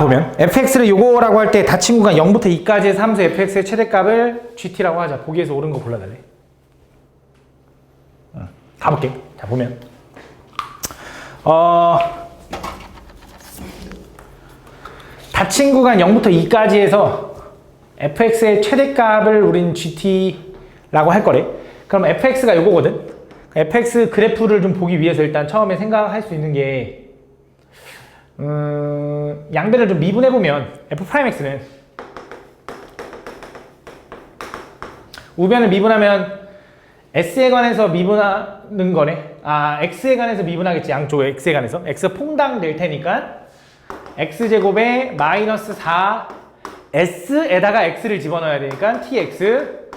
보면 fx를 요거라고 할 때 닫힌 구간 0부터 2까지의 함수 fx의 최대값을 gt라고 하자. 보기에서 옳은 거 골라달래. 가볼게. 자, 보면 닫힌 구간 0부터 2까지에서 fx의 최대값을 우린 gt라고 할 거래. 그럼 fx가 요거거든. fx 그래프를 좀 보기 위해서 일단 처음에 생각할 수 있는 게 양변을 좀 미분해보면 f'x는 우변을 미분하면 s에 관해서 미분하는 거네. x에 관해서 미분하겠지. 양쪽 x에 관해서. x 퐁당 될 테니까 x제곱에 마이너스 4 s에다가 x를 집어넣어야 되니까 tx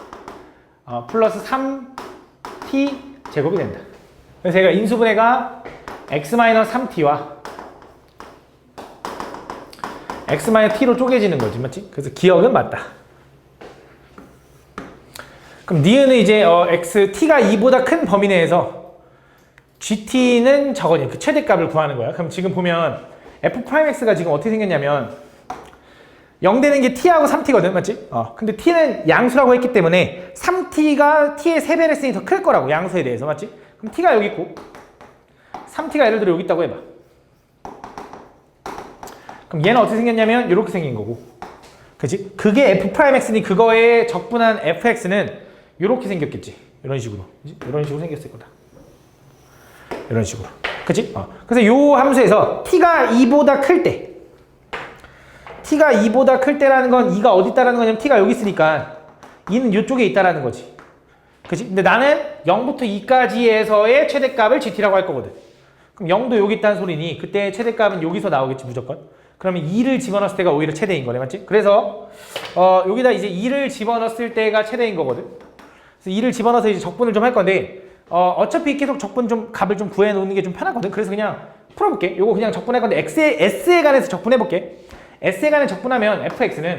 플러스 3t 제곱이 된다. 그래서 제가 인수분해가 x-3t와 x-t로 쪼개지는 거지, 맞지? 그래서 기억은 맞다. 그럼 니은은 이제 t가 2보다 큰 범위 내에서 gt는 저거니, 그 최대값을 구하는 거야. 그럼 지금 보면 f'x가 지금 어떻게 생겼냐면 0 되는 게 t하고 3t거든, 맞지? 근데 t는 양수라고 했기 때문에 3t가 t의 3배를 했으니 더 클 거라고, 양수에 대해서, 맞지? 그럼 t가 여기 있고 3t가 예를 들어 여기 있다고 해봐. 그럼 얘는 어떻게 생겼냐면 이렇게 생긴 거고, 그치? 그게 f'x니 그거에 적분한 fx는 이렇게 생겼겠지. 이런 식으로, 그치? 이런 식으로 생겼을 거다. 이런 식으로, 그치? 그래서 요 함수에서 t가 2보다 클 때, t가 2보다 클 때라는 건 2가 어디 있다라는 거냐면 t가 여기 있으니까 2는 이쪽에 있다라는 거지. 그치? 근데 나는 0부터 2까지에서의 최대값을 gt라고 할 거거든. 그럼 0도 여기 있다는 소리니 그때 최대값은 여기서 나오겠지, 무조건. 그러면 2를 집어넣었을 때가 오히려 최대인 거네, 맞지? 그래서 여기다 이제 2를 집어넣었을 때가 최대인 거거든. 그래서 2를 집어넣어서 이제 적분을 좀 할 건데 어차피 계속 적분 좀 값을 좀 구해 놓는 게 좀 편하거든. 그래서 그냥 풀어볼게. 요거 그냥 적분할 건데 s에 관해서 적분해 볼게. s에 관해 적분하면 fx는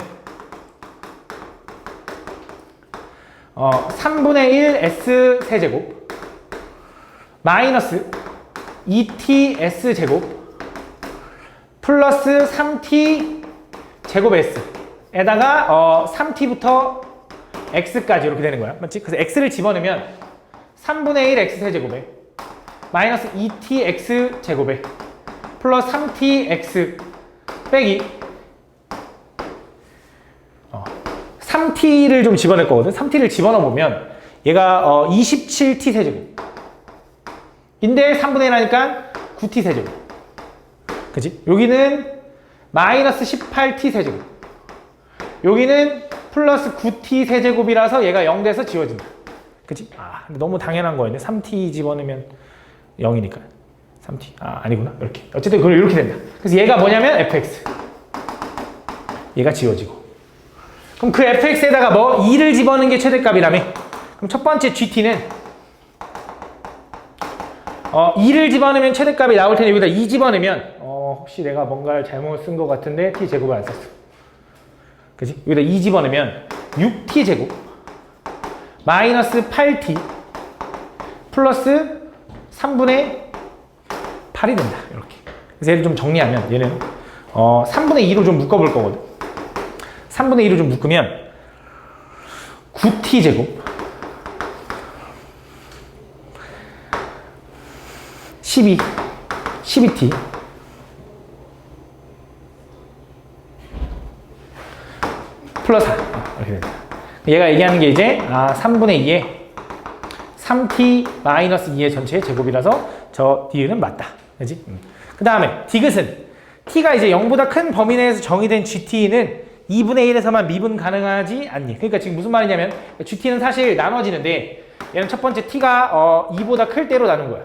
3분의 1 s 세제곱 마이너스 2t s 제곱 플러스 3t 제곱 s에다가 3t부터 x까지 이렇게 되는 거야, 맞지? 그래서 x를 집어넣으면 3분의 1 x 세제곱에 마이너스 2t x 제곱에 플러스 3t x 빼기 3t를 좀 집어넣을 거거든. 3t를 집어넣어보면 얘가 27t 세제곱 인데 3분의 1 하니까 9t 세제곱, 그치? 여기는 마이너스 18t 세제곱, 여기는 플러스 9t 세제곱이라서 얘가 0 돼서 지워진다, 그치? 근데 너무 당연한 거였네. 3t 집어넣으면 0이니까 3t 아니구나. 이렇게 어쨌든 그걸 이렇게 된다. 그래서 얘가 뭐냐면 fx, 얘가 지워지고, 그럼 그 fx에다가 2를 집어넣는 게 최대값이라며. 그럼 첫 번째 gt는 2를 집어넣으면 최대값이 나올 테니 여기다 2 집어넣으면 혹시 내가 뭔가를 잘못 쓴 것 같은데 t 제곱을 안 썼어, 그치? 여기다 2 집어넣으면 6t 제곱 마이너스 8t 플러스 3분의 8이 된다, 이렇게. 그래서 얘를 좀 정리하면 얘는 3분의 2로 좀 묶어볼 거거든. 3분의 2로 좀 묶으면 9t 제곱 12t 플러스 4 이렇게 된다. 얘가 얘기하는 게 이제 3분의 2에 3t 마이너스 2의 전체 제곱이라서 저 D는 맞다, 그지? 그 다음에 디귿은 t가 이제 0보다 큰 범위 내에서 정의된 gt는 2분의 1에서만 미분 가능하지 않니? 그러니까 지금 무슨 말이냐면 gt는 사실 나눠지는데 얘는 첫 번째 t가 2보다 클 때로 나눈 거야,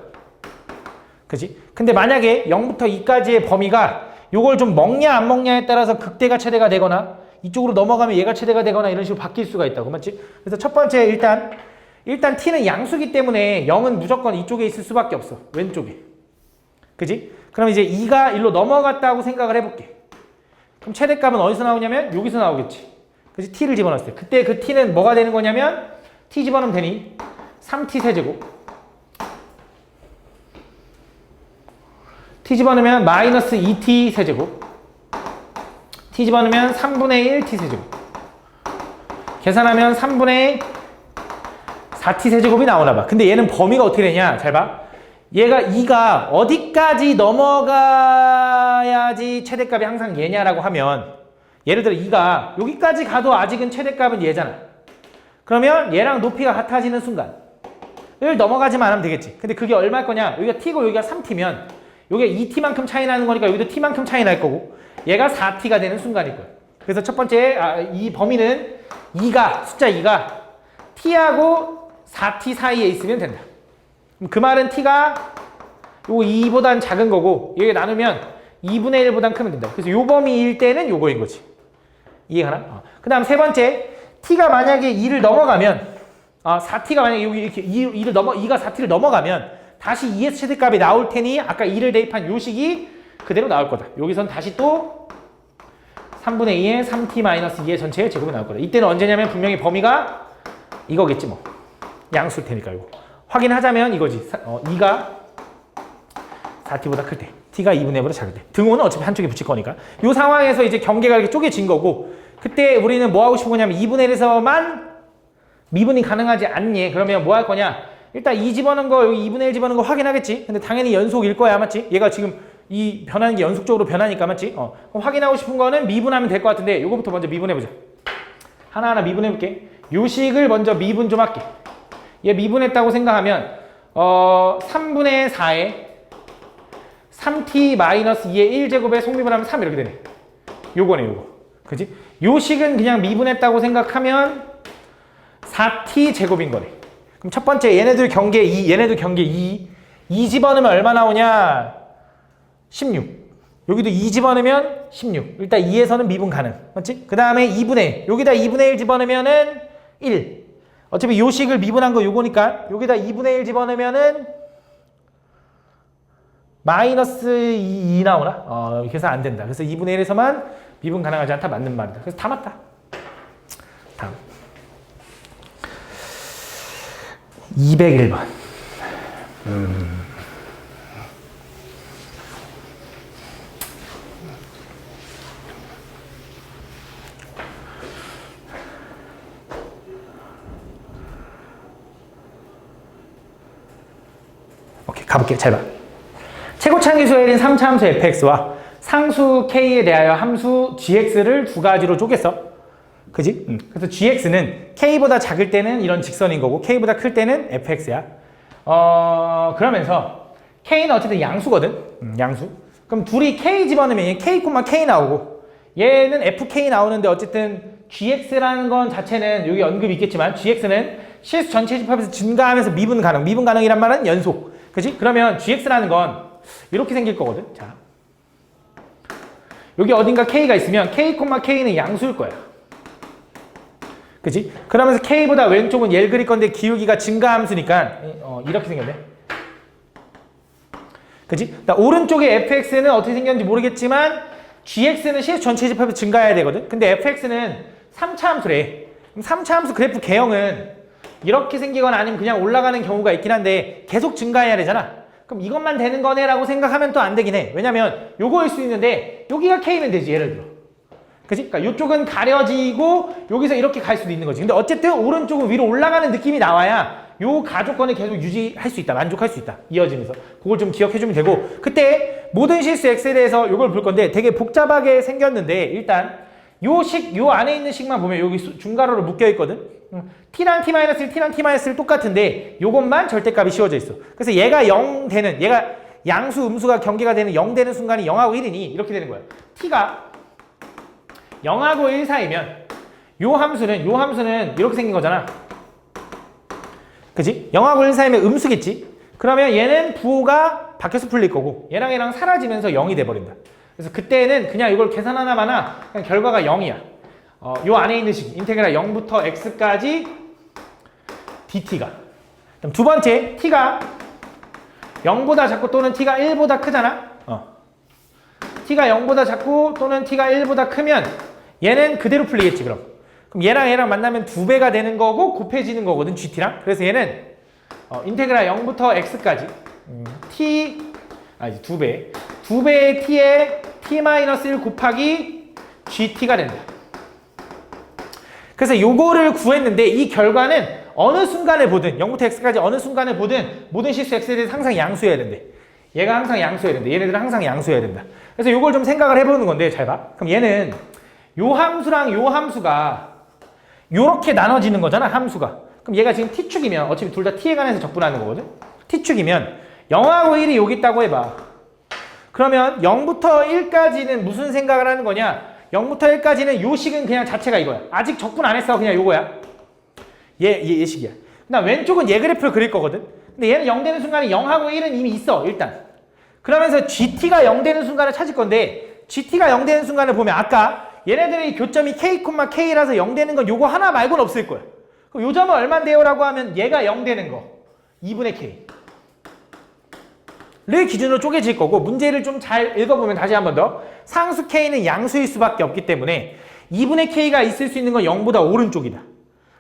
그치? 근데 만약에 0부터 2까지의 범위가 요걸 좀 먹냐 안 먹냐에 따라서 극대가 최대가 되거나 이쪽으로 넘어가면 얘가 최대가 되거나 이런 식으로 바뀔 수가 있다고, 맞지? 그래서 첫 번째 일단 t는 양수기 때문에 0은 무조건 이쪽에 있을 수밖에 없어, 왼쪽에, 그지? 그럼 이제 2가 일로 넘어갔다고 생각을 해볼게. 그럼 최대값은 어디서 나오냐면 여기서 나오겠지, 그치? t를 집어넣었을 때 그때 그 t는 뭐가 되는 거냐면 t 집어넣으면 되니 3t 세제곱 t 집어넣으면 마이너스 2t 세제곱 t 집어넣으면 3분의 1 t 세제곱. 계산하면 3분의 4t 세제곱이 나오나 봐. 근데 얘는 범위가 어떻게 되냐? 잘 봐. 얘가 2가 어디까지 넘어가야지 최대값이 항상 얘냐라고 하면, 예를 들어 2가 여기까지 가도 아직은 최대값은 얘잖아. 그러면 얘랑 높이가 같아지는 순간 을 넘어가지만 하면 되겠지. 근데 그게 얼마일 거냐? 여기가 t고 여기가 3t면 여기가 2t만큼 차이 나는 거니까 여기도 t만큼 차이 날 거고, 얘가 4t가 되는 순간일 거야. 그래서 첫 번째 이 범위는 2가 숫자 2가 t하고 4t 사이에 있으면 된다. 그 말은 t가 요 2보단 작은 거고, 여기 나누면 2분의 1보단 크면 된다. 그래서 요 범위일 때는 요거인 거지. 이해가나? 그 다음 세 번째, t가 만약에 2를 넘어가면, 4t가 만약에 여기 이렇게 2가 4t를 넘어가면 다시 2의 최대값이 나올 테니 아까 2를 대입한 요 식이 그대로 나올 거다. 여기선 다시 또 3분의 2의 3t-2의 전체의 제곱이 나올 거다. 이때는 언제냐면 분명히 범위가 이거겠지 뭐. 양수일 테니까 이거. 확인하자면 이거지. 2가 4t보다 클 때, t가 2분의 1보다 작을 때. 등호는 어차피 한쪽에 붙일 거니까. 이 상황에서 이제 경계가 이렇게 쪼개진 거고, 그때 우리는 뭐 하고 싶은 거냐면 2분의 1에서만 미분이 가능하지 않니? 그러면 뭐 할 거냐? 일단 2 집어넣은 거, 여기 2분의 1 집어넣은 거 확인하겠지? 근데 당연히 연속일 거야, 맞지? 얘가 지금 이 변하는 게 연속적으로 변하니까, 맞지? 그럼 확인하고 싶은 거는 미분하면 될 것 같은데, 요거부터 먼저 미분해보자. 하나하나 미분해볼게. 요 식을 먼저 미분 좀 할게. 얘 미분했다고 생각하면 3분의 4에 3t-2의 1제곱에 속미분하면 3 이렇게 되네. 요거네, 요거. 그치? 요 식은 그냥 미분했다고 생각하면 4t 제곱인 거네. 그럼 첫 번째 얘네들 경계 2, 얘네들 경계 2. 2 집어넣으면 얼마 나오냐? 16. 여기도 2 집어넣으면 16. 일단 2에서는 미분 가능. 맞지? 그 다음에 2분의 1. 여기다 2분의 1 집어넣으면은 1. 어차피 요 식을 미분한 거 요거니까 여기다 2분의 1 집어넣으면은 마이너스 2 나오나? 계산 안 된다. 그래서 2분의 1에서만 미분 가능하지 않다. 맞는 말이다. 그래서 다 맞다. 다음 201번. 오케이, 가볼게요. 잘 봐. 최고차항기수의 3차 함수 fx와 상수 k에 대하여 함수 gx를 두 가지로 쪼갰어. 그지? 그래서 gx는 k보다 작을 때는 이런 직선인 거고 k보다 클 때는 fx야. 그러면서 k는 어쨌든 양수거든. 양수. 그럼 둘이 k 집어넣으면 얘 k, k 나오고 얘는 fk 나오는데 어쨌든 gx라는 건 자체는 여기 언급이 있겠지만 gx는 실수 전체 집합에서 증가하면서 미분 가능. 미분 가능이란 말은 연속. 그지? 그러면 gx라는 건 이렇게 생길 거거든. 자, 여기 어딘가 k가 있으면 k, k는 양수일 거야. 그치? 그러면서 k보다 왼쪽은 얘를 그릴 건데 기울기가 증가함수니까 이렇게 생겼네. 그치? 오른쪽에 fx는 어떻게 생겼는지 모르겠지만 gx는 실수 전체 집합에서 증가해야 되거든. 근데 fx는 3차 함수래. 그럼 3차 함수 그래프 개형은 이렇게 생기거나 아니면 그냥 올라가는 경우가 있긴 한데 계속 증가해야 되잖아. 그럼 이것만 되는 거네 라고 생각하면 또 안 되긴 해. 왜냐면 요거일 수 있는데 여기가 k면 되지, 예를 들어. 그치? 그러니까 이쪽은 가려지고 여기서 이렇게 갈 수도 있는 거지. 근데 어쨌든 오른쪽은 위로 올라가는 느낌이 나와야 요 가족권을 계속 유지할 수 있다. 만족할 수 있다. 이어지면서. 그걸 좀 기억해주면 되고, 그때 모든 실수 x에 대해서 요걸 볼 건데 되게 복잡하게 생겼는데 일단 요 안에 있는 식만 보면 여기 중괄호로 묶여 있거든. t랑 t-1, t랑 t-1 똑같은데 요것만 절대값이 씌워져 있어. 그래서 얘가 0 되는, 얘가 양수, 음수가 경계가 되는 0 되는 순간이 0하고 1이니 이렇게 되는 거야. t가 0하고 1 사이면 요 함수는 이렇게 생긴 거잖아. 그치? 0하고 1 사이면 음수겠지? 그러면 얘는 부호가 바뀌어서 풀릴 거고 얘랑 사라지면서 0이 돼버린다. 그래서 그때는 그냥 이걸 계산하나 마나 그냥 결과가 0이야. 요 안에 있는 식 인테그랄 0부터 x까지 dt가. 그럼 두 번째 t가 0보다 작고 또는 t가 1보다 크잖아. t가 0보다 작고 또는 t가 1보다 크면 얘는 그대로 풀리겠지. 그럼 얘랑 만나면 2배가 되는 거고 곱해지는 거거든, gt랑. 그래서 얘는 인테그랄 0부터 x까지 2배의 t에 t-1 곱하기 GT가 된다. 그래서 요거를 구했는데 이 결과는 어느 순간에 보든 0부터 x까지 어느 순간에 보든 모든 실수 x에 대해서 항상 양수해야 된대. 얘가 항상 양수해야 된대. 얘네들은 항상 양수해야 된다. 그래서 요걸 좀 생각을 해보는 건데 잘 봐. 그럼 얘는 요 함수랑 요 함수가 요렇게 나눠지는 거잖아. 함수가. 그럼 얘가 지금 t축이면 어차피 둘 다 t에 관해서 적분하는 거거든. t축이면 0하고 1이 여기 있다고 해봐. 그러면 0부터 1까지는 무슨 생각을 하는 거냐? 0부터 1까지는 요 식은 그냥 자체가 이거야. 아직 적분 안 했어. 그냥 요거야. 얘 식이야. 그다음 왼쪽은 얘 그래프를 그릴 거거든. 근데 얘는 0 되는 순간에 0하고 1은 이미 있어. 일단. 그러면서 GT가 0 되는 순간을 찾을 건데 GT가 0 되는 순간을 보면 아까 얘네들의 교점이 K, K라서 0 되는 건 요거 하나 말고는 없을 거야. 그럼 요 점은 얼마인데요? 라고 하면 얘가 0 되는 거. 2분의 K. 를 기준으로 쪼개질 거고 문제를 좀 잘 읽어보면 다시 한 번 더 상수 K는 양수일 수밖에 없기 때문에 2분의 K가 있을 수 있는 건 0보다 오른쪽이다.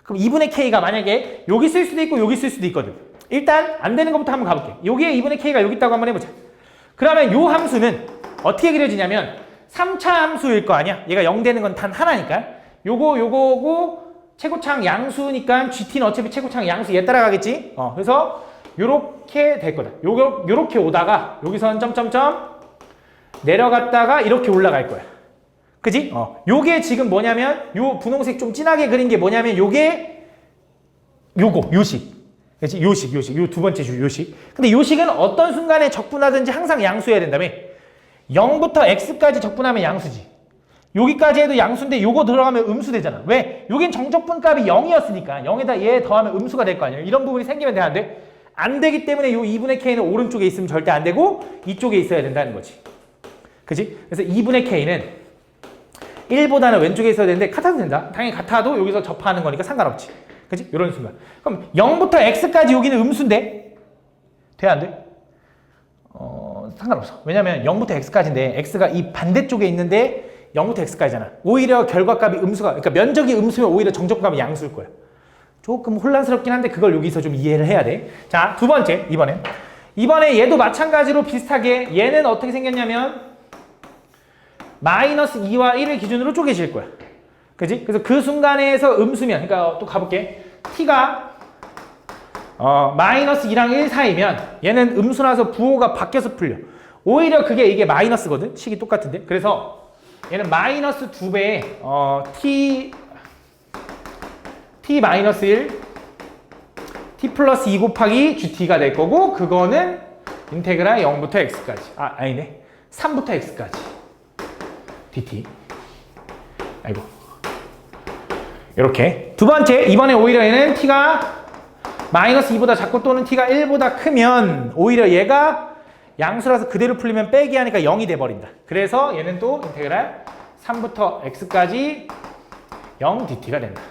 그럼 2분의 K가 만약에 여기 쓸 수도 있고 여기 쓸 수도 있거든. 일단 안 되는 것부터 한번 가볼게. 여기에 2분의 K가 여기 있다고 한번 해보자. 그러면 요 함수는 어떻게 그려지냐면 3차 함수일 거 아니야? 얘가 0 되는 건 단 하나니까 요거고 최고창 양수니까 GT는 어차피 최고창 양수 얘 따라가겠지? 그래서 요렇게 될 거다. 요렇게 오다가 여기선 점점점 내려갔다가 이렇게 올라갈 거야. 그지? 요게 지금 뭐냐면 요 분홍색 좀 진하게 그린 게 뭐냐면 요게 요식. 그치? 요식. 요 두 번째 요식. 근데 요식은 어떤 순간에 적분하든지 항상 양수해야 된다며. 0부터 x까지 적분하면 양수지. 여기까지 해도 양수인데 요거 들어가면 음수 되잖아. 왜? 여긴 정적분 값이 0이었으니까 0에다 얘 더하면 음수가 될 거 아니야. 이런 부분이 생기면 되는데 안 되기 때문에 요 2분의 K는 오른쪽에 있으면 절대 안 되고 이쪽에 있어야 된다는 거지. 그치? 그래서 2분의 K는 1보다는 왼쪽에 있어야 되는데 같아도 된다. 당연히 같아도 여기서 접하는 거니까 상관없지. 그치? 이런 순간. 그럼 0부터 x까지 여기는 음수인데 돼? 안 돼? 상관없어. 왜냐면 0부터 x까지인데 x가 이 반대쪽에 있는데 0부터 x까지잖아. 오히려 결과값이 음수가 그러니까 면적이 음수면 오히려 정적값이 양수일 거야. 조금 혼란스럽긴 한데 그걸 여기서 좀 이해를 해야 돼. 자, 두 번째 이번에 얘도 마찬가지로 비슷하게 얘는 어떻게 생겼냐면 마이너스 2와 1을 기준으로 쪼개질 거야. 그지? 그래서 그 순간에서 음수면 그러니까 또 가볼게. t가 마이너스 2랑 1 사이면 얘는 음수라서 부호가 바뀌어서 풀려. 오히려 이게 마이너스거든. 식이 똑같은데. 그래서 얘는 마이너스 2배의 t 마이너스 1 t 플러스 2 곱하기 GT가 될 거고 그거는 인테그랄 0부터 x까지 아니네 3부터 x까지 dt 아이고 이렇게 두 번째 이번에 오히려 얘는 t가 마이너스 2보다 작고 또는 t가 1보다 크면 오히려 얘가 양수라서 그대로 풀리면 빼기 하니까 0이 돼버린다. 그래서 얘는 또 인테그랄 3부터 x까지 0 dt가 된다.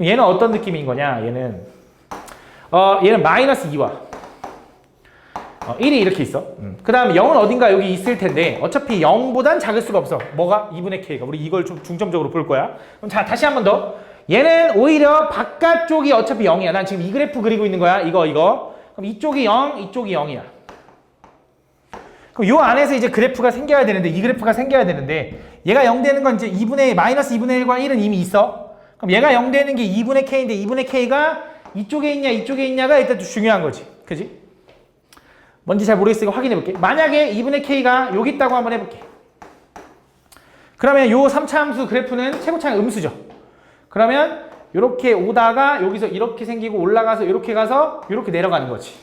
얘는 어떤 느낌인 거냐? 얘는 마이너스 2와 1이 이렇게 있어. 그 다음에 0은 어딘가 여기 있을 텐데 어차피 0보단 작을 수가 없어. 뭐가? 2분의 K가. 우리 이걸 좀 중점적으로 볼 거야. 그럼 자, 다시 한 번 더. 얘는 오히려 바깥쪽이 어차피 0이야. 난 지금 이 그래프 그리고 있는 거야. 이거. 그럼 이쪽이 0, 이쪽이 0이야. 그럼 요 안에서 이제 그래프가 생겨야 되는데 이 그래프가 생겨야 되는데 얘가 0 되는 건 이제 마이너스 2분의 1과 1은 이미 있어. 그럼 얘가 0 되는 게 2분의 K인데 2분의 K가 이쪽에 있냐 이쪽에 있냐가 일단 중요한 거지. 그지? 뭔지 잘 모르겠으니까 확인해 볼게. 만약에 2분의 K가 여기 있다고 한번 해볼게. 그러면 요 3차 함수 그래프는 최고차의 음수죠. 그러면 이렇게 오다가 여기서 이렇게 생기고 올라가서 이렇게 가서 이렇게 내려가는 거지.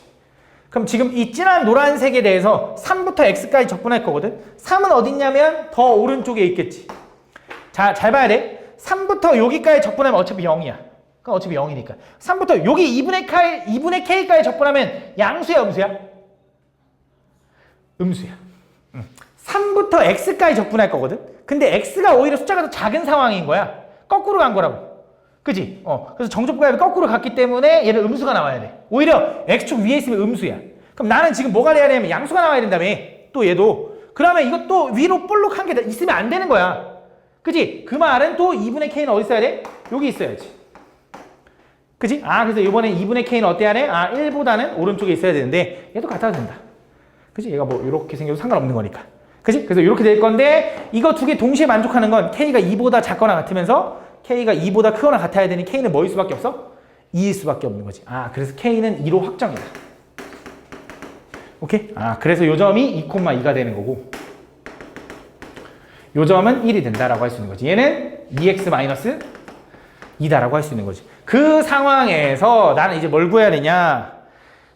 그럼 지금 이 진한 노란색에 대해서 3부터 x까지 적분할 거거든. 3은 어딨냐면 더 오른쪽에 있겠지. 자, 잘 봐야 돼. 3부터 여기까지 적분하면 어차피 0이야. 그럼 어차피 0이니까. 3부터 여기 2분의 K까지 적분하면 양수야, 음수야? 음수야. 3부터 x까지 적분할 거거든. 근데 x가 오히려 숫자가 더 작은 상황인 거야. 거꾸로 간 거라고. 그지? 그래서 정적분합이 거꾸로 갔기 때문에 얘는 음수가 나와야 돼. 오히려 x축 위에 있으면 음수야. 그럼 나는 지금 뭐가 돼야 되냐면 양수가 나와야 된다며. 또 얘도. 그러면 이것도 위로 볼록한 게 있으면 안 되는 거야. 그지? 그 말은 또 2분의 K는 어디 있어야 돼? 여기 있어야지. 그지? 그래서 이번에 2분의 K는 어때야 돼? 1보다는 오른쪽에 있어야 되는데 얘도 같아도 된다. 그지? 얘가 뭐 이렇게 생겨도 상관없는 거니까. 그치? 그래서 이렇게 될 건데 이거 두 개 동시에 만족하는 건 K가 2보다 작거나 같으면서 K가 2보다 크거나 같아야 되니 K는 뭐일 수밖에 없어? 2일 수밖에 없는 거지. 아, 그래서 K는 2로 확정이다. 오케이? 아, 그래서 요 점이 2,2가 되는 거고 요 점은 1이 된다라고 할 수 있는 거지. 얘는 2x-2다라고 할 수 있는 거지. 그 상황에서 나는 이제 뭘 구해야 되냐?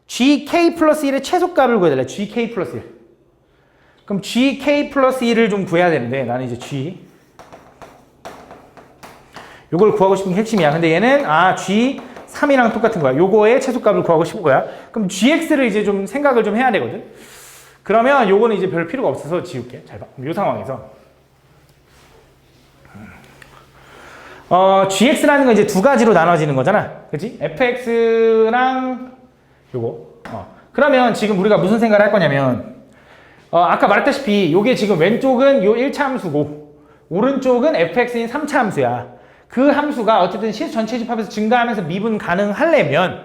gk 플러스 1의 최소값을 구해야 돼. gk 플러스 1. 그럼 gk 플러스 1을 좀 구해야 되는데 나는 이제 g 요걸 구하고 싶은 게 핵심이야. 근데 얘는 g3이랑 똑같은 거야. 요거의 최소값을 구하고 싶은 거야. 그럼 gx를 이제 좀 생각을 좀 해야 되거든. 그러면 요거는 이제 별 필요가 없어서 지울게. 잘 봐. 요 상황에서 gx라는 건 이제 두 가지로 나눠지는 거잖아. 그치? fx랑 요거. 그러면 지금 우리가 무슨 생각을 할 거냐면 아까 말했다시피 요게 지금 왼쪽은 요 1차 함수고 오른쪽은 fx인 3차 함수야. 그 함수가 어쨌든 실수 전체 집합에서 증가하면서 미분 가능하려면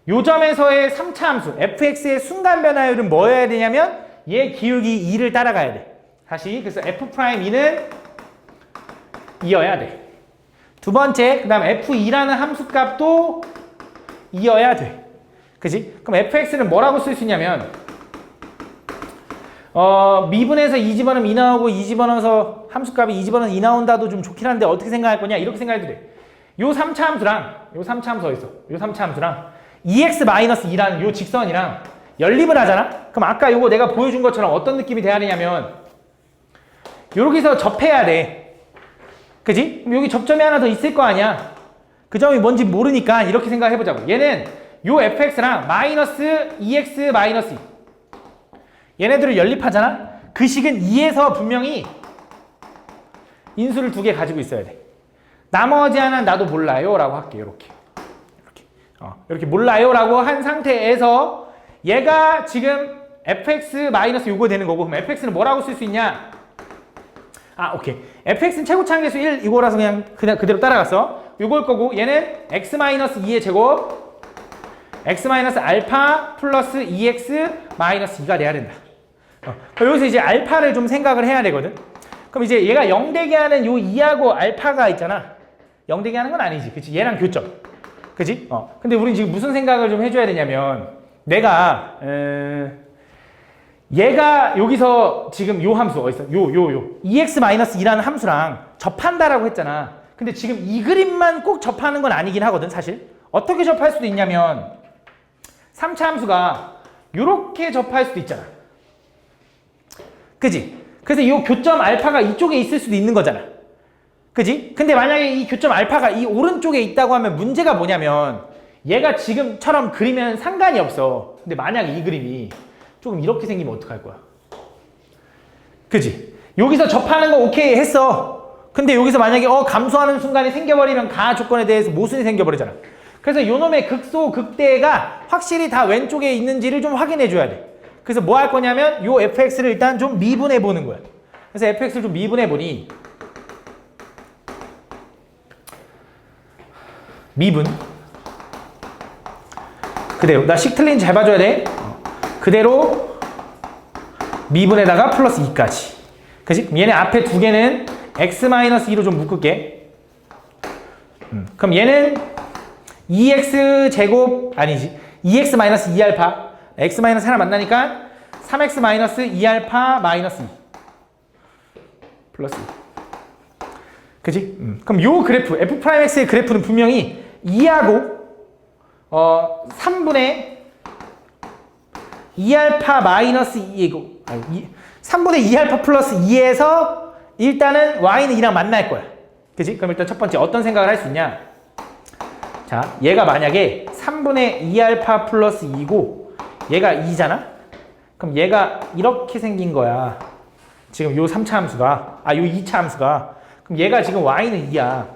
요 점에서의 3차 함수 fx의 순간 변화율은 뭐여야 되냐면 얘 기울기 2를 따라가야 돼. 다시 그래서 f'2는 2여야 돼. 두 번째, 그 다음 f2라는 함수값도 2여야 돼. 그지? 그럼 fx는 뭐라고 쓸 수 있냐면 미분에서 2 집어넣으면 2 나오고 2 집어넣어서 함수값이 2 집어넣으면 2 나온다도 좀 좋긴 한데 어떻게 생각할 거냐? 이렇게 생각해도 돼. 요 3차 함수랑 요 3차 함수 어딨어? 요 3차 함수랑 2x-2라는 요 직선이랑 연립을 하잖아? 그럼 아까 요거 내가 보여준 것처럼 어떤 느낌이 돼야 되냐면 여기서 접해야 돼. 그지? 그럼 여기 접점이 하나 더 있을 거 아니야? 그 점이 뭔지 모르니까 이렇게 생각해보자고. 얘는 요 fx랑 마이너스 2x 마이너스 2 얘네들을 연립하잖아? 그 식은 2에서 분명히 인수를 두 개 가지고 있어야 돼. 나머지 하나는 나도 몰라요 라고 할게. 이렇게 몰라요 라고 한 상태에서 얘가 지금 fx 마이너스 요거 되는 거고 그럼 fx는 뭐라고 쓸 수 있냐? 오케이. fx는 최고차항계수 1 이거라서 그냥 그대로 따라갔어. 요걸 거고 얘는 x-2의 제곱 x-알파 플러스 2x-2가 돼야 된다. 그럼 여기서 이제 알파를 좀 생각을 해야 되거든. 그럼 이제 얘가 0되게 하는 요 2하고 알파가 있잖아. 0되게 하는 건 아니지. 그치? 얘랑 교점. 그치? 근데 우린 지금 무슨 생각을 좀 해줘야 되냐면 내가 얘가 여기서 지금 요 함수 어딨어? 요 2x-2라는 함수랑 접한다라고 했잖아. 근데 지금 이 그림만 꼭 접하는 건 아니긴 하거든 사실. 어떻게 접할 수도 있냐면 3차 함수가 요렇게 접할 수도 있잖아. 그지? 그래서 이 교점 알파가 이쪽에 있을 수도 있는 거잖아. 그지? 근데 만약에 이 교점 알파가 이 오른쪽에 있다고 하면 문제가 뭐냐면 얘가 지금처럼 그리면 상관이 없어. 근데 만약에 이 그림이 조금 이렇게 생기면 어떡할 거야? 그지? 여기서 접하는 거 오케이 했어. 근데 여기서 만약에 감소하는 순간이 생겨버리면 가 조건에 대해서 모순이 생겨버리잖아. 그래서 요놈의 극소, 극대가 확실히 다 왼쪽에 있는지를 좀 확인해 줘야 돼. 그래서 뭐 할 거냐면 요 fx를 일단 좀 미분해 보는 거야. 그래서 fx를 좀 미분해 보니 미분 그대로 나 식 틀린지 잘 봐줘야 돼. 그대로 미분에다가 플러스 2까지. 그치? 얘네 앞에 두 개는 x-2로 좀 묶을게. 그럼 얘는 2x 제곱 아니지 2x-2알파 x 마이너스 하나 만나니까 3x 마이너스 2알파 마이너스 2 플러스 2. 그치? 그럼 요 그래프 f'x의 그래프는 분명히 2하고 3분의 2알파 마이너스 2이고 3분의 2알파 플러스 2에서 일단은 y는 2랑 만날 거야. 그치? 그럼 일단 첫 번째 어떤 생각을 할 수 있냐? 자, 얘가 만약에 3분의 2알파 플러스 2고 얘가 2잖아? 그럼 얘가 이렇게 생긴 거야. 지금 요 3차 함수가 요 2차 함수가 그럼 얘가 지금 y는 2야.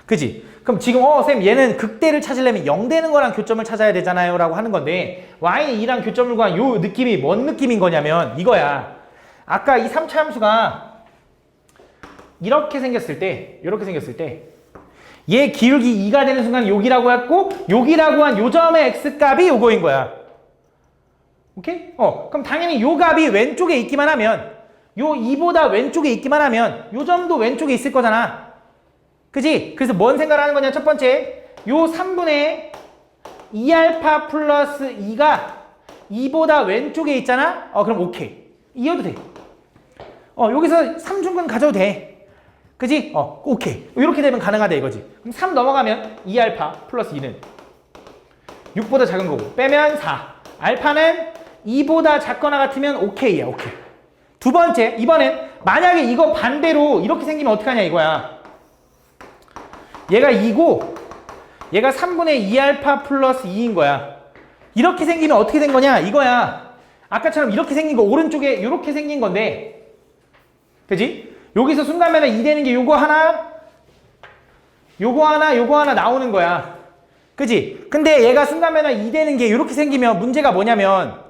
그치? 그럼 지금 쌤 얘는 극대를 찾으려면 0 되는 거랑 교점을 찾아야 되잖아요 라고 하는 건데 y는 2랑 교점을 구한 요 느낌이 뭔 느낌인 거냐면 이거야. 아까 이 3차 함수가 이렇게 생겼을 때 이렇게 생겼을 때 얘 기울기 2가 되는 순간 여기라고 했고 여기라고 한 요 점의 x값이 요거인 거야. 오케이? 그럼 당연히 요 값이 왼쪽에 있기만 하면 요 2보다 왼쪽에 있기만 하면 요 점도 왼쪽에 있을 거잖아. 그지? 그래서 뭔 생각을 하는 거냐? 첫 번째, 요 3분의 2알파 플러스 2가 2보다 왼쪽에 있잖아? 그럼 오케이. 이어도 돼. 여기서 3중근 가져도 돼. 그지? 오케이. 이렇게 되면 가능하다 이거지. 그럼 3 넘어가면 2알파 플러스 2는 6보다 작은 거고 빼면 4. 알파는 2보다 작거나 같으면 오케이야. 오케이. 두 번째, 이번엔 만약에 이거 반대로 이렇게 생기면 어떡하냐 이거야. 얘가 2고 얘가 3분의 2알파 플러스 2인 거야. 이렇게 생기면 어떻게 된 거냐 이거야. 아까처럼 이렇게 생긴 거 오른쪽에 이렇게 생긴 건데, 그지? 여기서 순간면에 2 되는 게 요거 하나, 요거 하나, 요거 하나 나오는 거야. 그지? 근데 얘가 순간면에 2 되는 게 이렇게 생기면 문제가 뭐냐면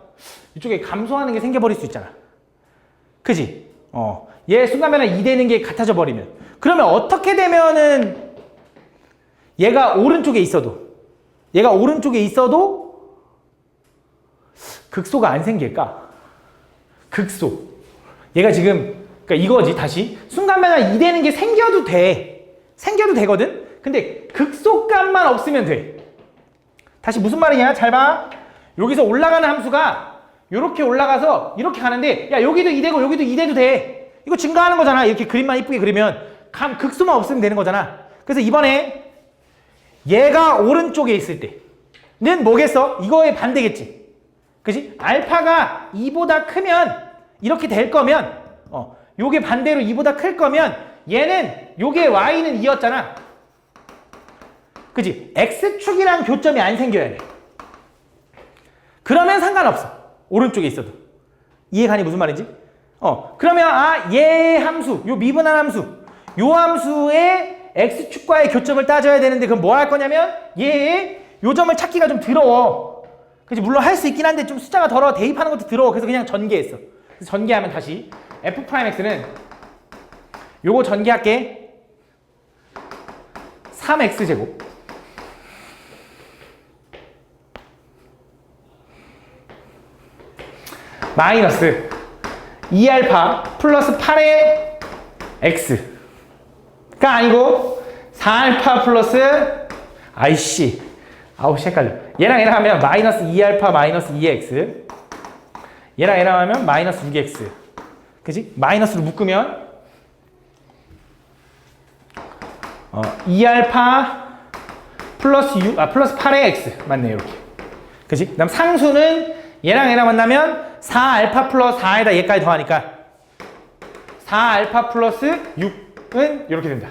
이쪽에 감소하는 게 생겨버릴 수 있잖아. 그지? 얘 순간면에 2 되는 게 같아져 버리면, 그러면 어떻게 되면은 얘가 오른쪽에 있어도 극소가 안 생길까? 극소. 얘가 지금, 그러니까 이거지, 다시. 순간면에 2 되는 게 생겨도 돼. 생겨도 되거든? 근데 극소값만 없으면 돼. 다시 무슨 말이냐? 잘 봐. 여기서 올라가는 함수가 이렇게 올라가서 이렇게 가는데, 야, 여기도 2 되고 여기도 2 돼도 돼. 이거 증가하는 거잖아. 이렇게 그림만 이쁘게 그리면. 극소만 없으면 되는 거잖아. 그래서 이번에 얘가 오른쪽에 있을 때는 뭐겠어? 이거의 반대겠지. 그지? 알파가 2보다 크면 이렇게 될 거면, 요게 반대로 2보다 클 거면 얘는 요게 y는 2였잖아. 그지? x축이랑 교점이 안 생겨야 돼. 그러면 상관없어. 오른쪽에 있어도. 이해가니 무슨 말인지? 그러면 얘 함수, 요 미분한 함수, 요 함수의 x축과의 교점을 따져야 되는데, 그럼 뭐 할 거냐면 얘의 요 점을 찾기가 좀 더러워. 그치? 물론 할 수 있긴 한데 좀 숫자가 더러워. 대입하는 것도 더러워. 그래서 그냥 전개했어. 그래서 전개하면 다시 f'x는 요거 전개할게. 3x제곱 마이너스 2알파 플러스 8의 x가 아니고 4알파 플러스, 아이씨, 헷갈려. 얘랑 하면 마이너스 2알파 마이너스 2x, 얘랑 하면 마이너스 6x. 그지? 마이너스로 묶으면 2알파 플러스 8의 x 맞네. 이렇게. 그지? 그 다음 상수는 얘랑 만나면 4알파 플러스 4에다 얘까지 더하니까 4알파 플러스 6은 이렇게 된다.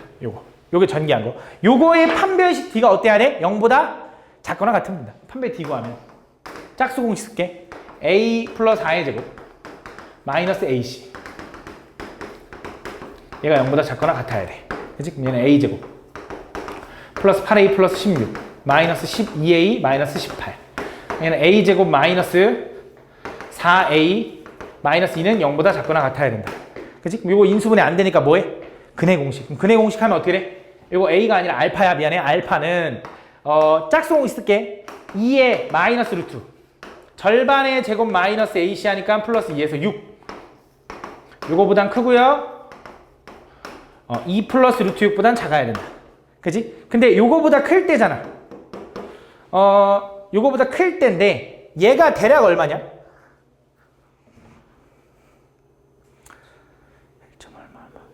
요게 전개한 거. 요거의 판별식 d가 어때야 돼? 0보다 작거나 같으면 된다. 판별 d 구하면 짝수 공식 쓸게. a 플러스 4의 제곱 마이너스 ac. 얘가 0보다 작거나 같아야 돼. 그치? 그럼 얘는 a 제곱 플러스 8a 플러스 16 마이너스 12a 마이너스 18. 얘는 a 제곱 마이너스 4a 마이너스 2는 0보다 작거나 같아야 된다. 그치? 요거 인수분해 안 되니까 뭐해? 근해 공식. 그럼 근해 공식 하면 어떻게 돼? 요거 a가 아니라 알파야. 미안해. 알파는 짝수 공식 쓸게. 2의 마이너스 루트 절반의 제곱 마이너스 ac 하니까 플러스 2에서 6. 요거보단 크고요. 2 플러스 루트 6보단 작아야 된다. 그치? 근데 요거보다 클 때잖아. 요거보다 클 때인데 얘가 대략 얼마냐?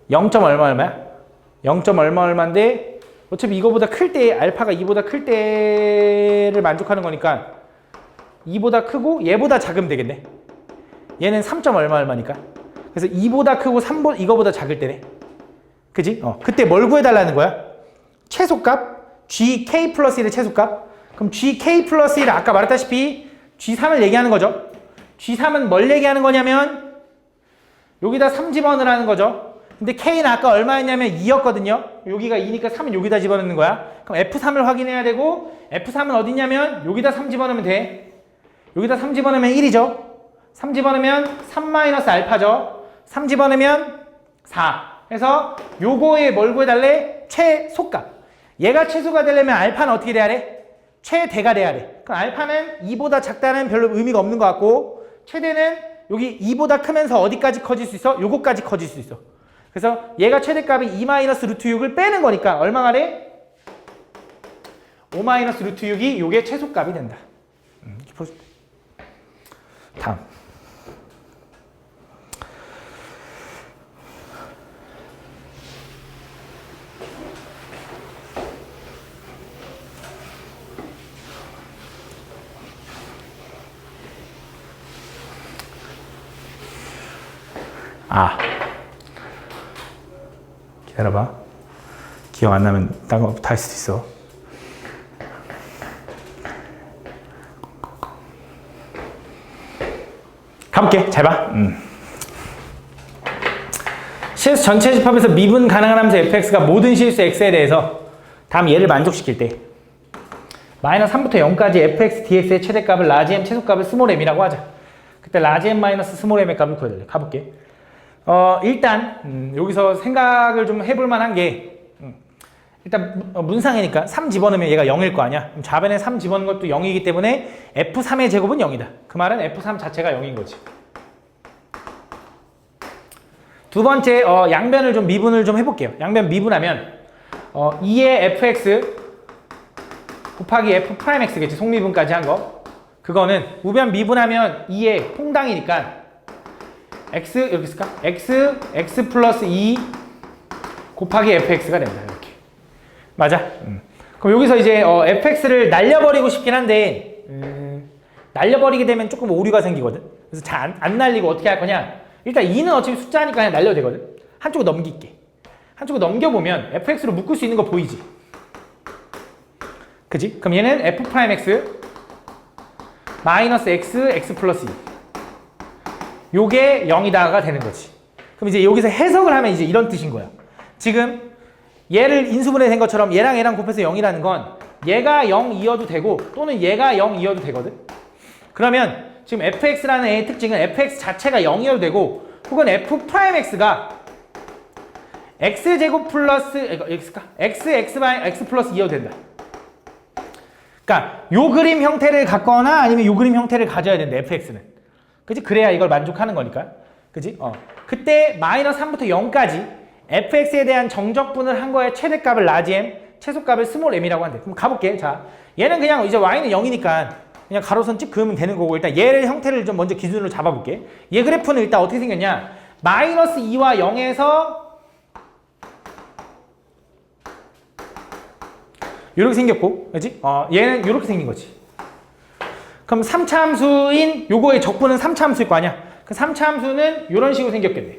0. 얼마야? 0. 얼마인데 어차피 이거보다 클 때, 알파가 2보다 클 때를 만족하는 거니까 2보다 크고 얘보다 작으면 되겠네. 얘는 3. 얼마니까. 그래서 2보다 크고 이거보다 작을 때네. 그지? 그때 뭘 구해달라는 거야? 최소값 gk 플러스 1의 최소값. 그럼 gk 플러스 1 아까 말했다시피 g3을 얘기하는 거죠. g3은 뭘 얘기하는 거냐면 여기다 3 집어넣으라는 거죠. 근데 k는 아까 얼마였냐면 2였거든요. 여기가 2니까 3은 여기다 집어넣는 거야. 그럼 f3을 확인해야 되고, f3은 어디냐면 여기다 3 집어넣으면 돼. 여기다 3 집어넣으면 1이죠. 3 집어넣으면 3 마이너스 알파죠. 3 집어넣으면 4. 그래서 요거에 뭘 구해달래? 최소값. 얘가 최소가 되려면 알파는 어떻게 돼야 돼? 최대가 돼야 돼. 그럼 알파는 2보다 작다는 별로 의미가 없는 것 같고, 최대는 여기 2보다 크면서 어디까지 커질 수 있어? 요거까지 커질 수 있어. 그래서 얘가 최대값이 2-루트 6을 빼는 거니까 얼마가 돼? 5-루트 6이 요게 최소값이 된다. 다음. 기다려봐. 기억 안 나면 딴 거 다 할 수도 있어. 가볼게. 잘 봐. 실수 전체 집합에서 미분 가능한 함수 fx가 모든 실수 x에 대해서 다음 얘를 만족시킬 때 마이너스 3부터 0까지 fx dx의 최대값을 라지 m 최소값을 스몰 m이라고 하자. 그때 라지 m 마이너스 스몰 m의 값을 구해달래. 가볼게. 일단 여기서 생각을 좀 해볼 만한 게 일단 문상이니까 3 집어넣으면 얘가 0일 거 아니야. 그럼 좌변에 3 집어넣은 것도 0이기 때문에 F3의 제곱은 0이다. 그 말은 F3 자체가 0인 거지. 두 번째 양변을 좀 미분을 좀 해볼게요. 양변 미분하면 2의 fx 곱하기 f'x겠지. 속미분까지 한 거. 그거는 우변 미분하면 2의 퐁당이니까 x 이렇게 쓸까? x 플러스 2 곱하기 fx가 된다. 이렇게. 맞아? 그럼 여기서 이제 fx를 날려버리고 싶긴 한데 날려버리게 되면 조금 오류가 생기거든. 그래서 잘 안 날리고 어떻게 할 거냐? 일단 2는 어차피 숫자니까 그냥 날려도 되거든. 한쪽으로 넘길게. 한쪽으로 넘겨보면 fx로 묶을 수 있는 거 보이지? 그지? 그럼 얘는 f'x 마이너스 x 플러스 2 요게 0이다가 되는 거지. 그럼 이제 여기서 해석을 하면 이제 이런 뜻인 거야. 지금 얘를 인수분해 된 것처럼 얘랑 얘랑 곱해서 0이라는 건 얘가 0이어도 되고 또는 얘가 0이어도 되거든. 그러면 지금 fx라는 애의 특징은 fx 자체가 0이어도 되고 혹은 f'x가 x제곱 플러스 x가 x 플러스 2여도 된다. 그러니까 요 그림 형태를 갖거나 아니면 요 그림 형태를 가져야 된다. fx는. 그치? 그래야 이걸 만족하는 거니까. 그치? 그때 마이너스 3부터 0까지 fx에 대한 정적분을 한 거에 최대값을 라지 m, 최소값을 스몰 m이라고 한대. 그럼 가볼게. 자, 얘는 그냥 이제 y는 0이니까 그냥 가로선 찍 그으면 되는 거고 일단 얘를 형태를 좀 먼저 기준으로 잡아볼게. 얘 그래프는 일단 어떻게 생겼냐? 마이너스 2와 0에서 이렇게 생겼고, 그치? 얘는 이렇게 생긴 거지. 그럼 3차 함수인 요거의 적분은 3차 함수일 거 아니야? 그 3차 함수는 이런 식으로 생겼겠네.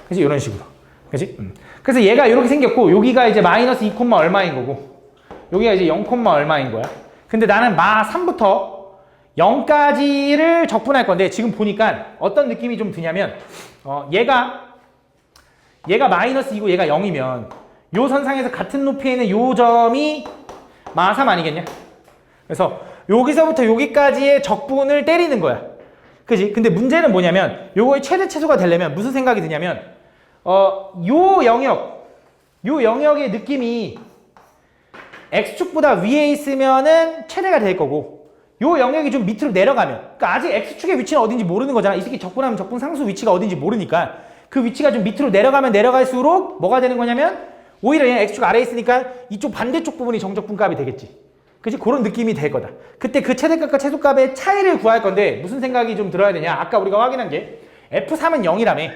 그치? 이런 식으로. 그치? 그래서 얘가 이렇게 생겼고, 여기가 이제 마이너스 2, 얼마인 거고, 여기가 이제 0, 얼마인 거야. 근데 나는 마 3부터 0까지를 적분할 건데, 지금 보니까 어떤 느낌이 좀 드냐면, 얘가 마이너스 2고 얘가 0이면, 요 선상에서 같은 높이에 있는 요 점이 마 3 아니겠냐? 그래서 여기서부터 여기까지의 적분을 때리는 거야. 그지? 근데 문제는 뭐냐면 요거의 최대 최소가 되려면 무슨 생각이 드냐면 요 영역의 느낌이 x축보다 위에 있으면은 최대가 될 거고 요 영역이 좀 밑으로 내려가면 그러니까 아직 x축의 위치는 어딘지 모르는 거잖아. 이 새끼 적분하면 적분 상수 위치가 어딘지 모르니까 그 위치가 좀 밑으로 내려가면 내려갈수록 뭐가 되는 거냐면 오히려 얘는 x축 아래에 있으니까 이쪽 반대쪽 부분이 정적분값이 되겠지. 그치? 그런 느낌이 될 거다. 그때 그 최대값과 최소값의 차이를 구할 건데 무슨 생각이 좀 들어야 되냐? 아까 우리가 확인한 게 F3은 0이라며.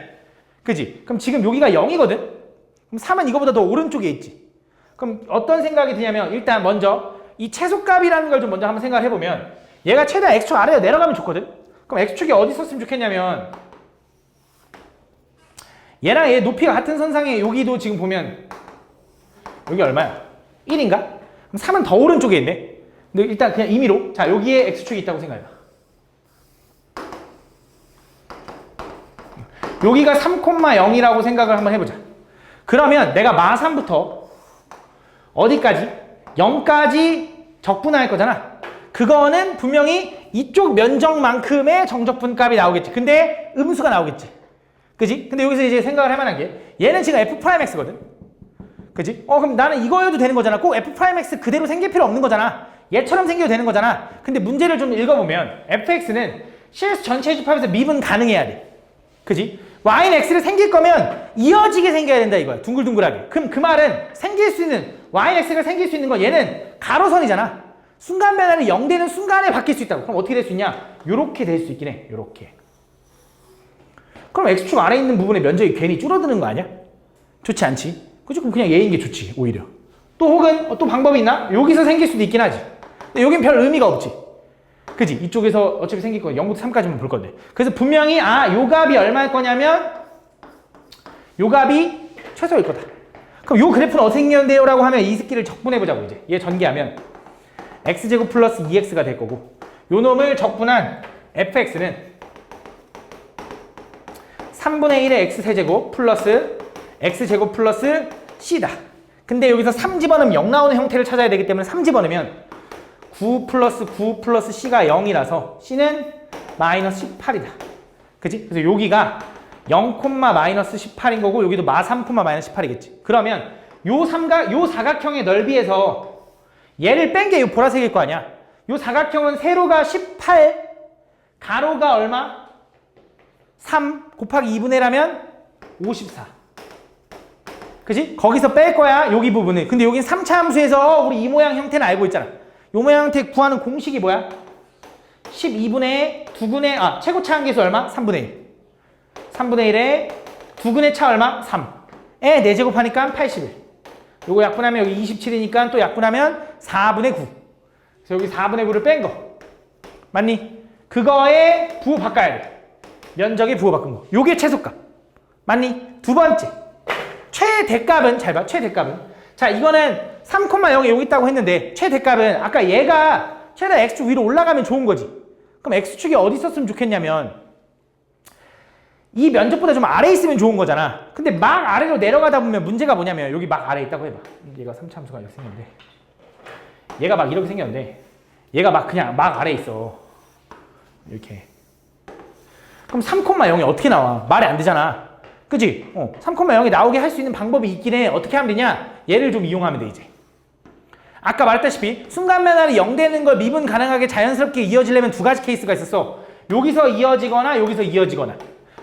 그치? 그럼 지금 여기가 0이거든? 그럼 3은 이거보다 더 오른쪽에 있지. 그럼 어떤 생각이 드냐면 일단 먼저 이 최소값이라는 걸 좀 먼저 한번 생각을 해보면 얘가 최대한 x축 아래로 내려가면 좋거든? 그럼 x축이 어디 있었으면 좋겠냐면 얘랑 얘 높이가 같은 선상에 여기도 지금 보면 여기 얼마야? 1인가? 그럼 3은 더 오른쪽에 있네. 근데 일단 그냥 임의로 자 여기에 x축이 있다고 생각해봐. 여기가 3,0이라고 생각을 한번 해보자. 그러면 내가 마 3부터 어디까지? 0까지 적분할 거잖아. 그거는 분명히 이쪽 면적만큼의 정적분 값이 나오겠지. 근데 음수가 나오겠지. 그지? 근데 여기서 이제 생각을 할 만한 게 얘는 지금 f'x거든. 그지? 그럼 나는 이거여도 되는 거잖아. 꼭 f'x 그대로 생길 필요 없는 거잖아. 얘처럼 생겨도 되는 거잖아. 근데 문제를 좀 읽어보면 fx는 실수 전체 집합에서 미분 가능해야 돼. 그지? y는 x를 생길 거면 이어지게 생겨야 된다 이거야. 둥글둥글하게. 그럼 그 말은 생길 수 있는 y는 x가 생길 수 있는 건 얘는 가로선이잖아. 순간 변화는 0 되는 순간에 바뀔 수 있다고. 그럼 어떻게 될 수 있냐? 요렇게 될 수 있긴 해. 요렇게. 그럼 x축 아래에 있는 부분의 면적이 괜히 줄어드는 거 아니야? 좋지 않지? 그치? 그럼 그냥 얘인 게 좋지, 오히려. 또 혹은 또 방법이 있나? 여기서 생길 수도 있긴 하지. 근데 여긴 별 의미가 없지. 그지? 이쪽에서 어차피 생길 거 0부터 3까지만 볼 건데. 그래서 분명히 요 값이 얼마일 거냐면 요 값이 최소일 거다. 그럼 요 그래프는 어떻게 생겼는데요? 라고 하면 이 새끼를 적분해보자고 이제. 얘 전개하면 x제곱 플러스 2x가 될 거고 요 놈을 적분한 fx는 3분의 1의 x세제곱 플러스 x제곱 플러스 c다. 근데 여기서 3 집어넣으면 0 나오는 형태를 찾아야 되기 때문에 3 집어넣으면 9 플러스 9 플러스 c가 0이라서 c는 마이너스 18이다. 그치? 그래서 여기가 0, 마이너스 18인 거고 여기도 마 3, 마이너스 18이겠지. 그러면 요 사각형의 넓이에서 얘를 뺀 게 요 보라색일 거 아니야. 요 사각형은 세로가 18, 가로가 얼마? 3 곱하기 2분의 1하면 54. 그치? 거기서 뺄 거야, 여기 부분을. 근데 여긴 3차 함수에서 우리 이 모양 형태는 알고 있잖아. 요 모양 형태 구하는 공식이 뭐야? 12분의 2분의, 최고차 한계수 얼마? 3분의 1. 3분의 1에 2분의 차 얼마? 3. 에 4제곱 하니까 81. 요거 약분하면 여기 27이니까 또 약분하면 4분의 9. 그래서 여기 4분의 9를 뺀 거. 맞니? 그거에 부호 바꿔야 돼. 면적에 부호 바꾼 거. 요게 최소값. 맞니? 두 번째. 최대값은, 잘 봐, 최대값은. 자, 이거는 3,0이 여기 있다고 했는데, 최대값은 아까 얘가 최대한 x축 위로 올라가면 좋은 거지. 그럼 x축이 어디 있었으면 좋겠냐면, 이 면적보다 좀 아래에 있으면 좋은 거잖아. 근데 막 아래로 내려가다 보면 문제가 뭐냐면, 여기 막 아래에 있다고 해봐. 얘가 3차 함수가 이렇게 생겼는데, 얘가 막 이렇게 생겼는데, 얘가 막 그냥 막 아래에 있어. 이렇게. 그럼 3,0이 어떻게 나와? 말이 안 되잖아. 그치? 3,0이 나오게 할 수 있는 방법이 있긴 해. 어떻게 하면 되냐? 얘를 좀 이용하면 돼, 이제. 아까 말했다시피 순간 변화를 0 되는 걸 미분 가능하게 자연스럽게 이어지려면 두 가지 케이스가 있었어. 여기서 이어지거나 여기서 이어지거나.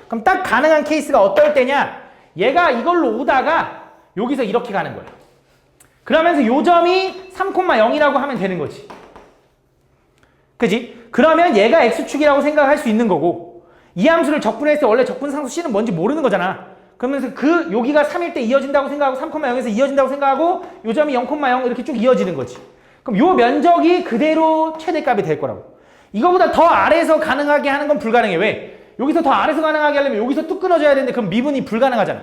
그럼 딱 가능한 케이스가 어떨 때냐? 얘가 이걸로 오다가 여기서 이렇게 가는 거야. 그러면서 요 점이 3,0이라고 하면 되는 거지. 그지? 그러면 얘가 x축이라고 생각할 수 있는 거고 이 함수를 적분했을 때 원래 적분상수 c는 뭔지 모르는 거잖아. 그러면서 여기가 3일 때 이어진다고 생각하고 3,0에서 이어진다고 생각하고 요 점이 0,0 이렇게 쭉 이어지는 거지. 그럼 요 면적이 그대로 최대값이 될 거라고. 이거보다 더 아래에서 가능하게 하는 건 불가능해. 왜? 여기서 더 아래에서 가능하게 하려면 여기서 뚝 끊어져야 되는데 그럼 미분이 불가능하잖아.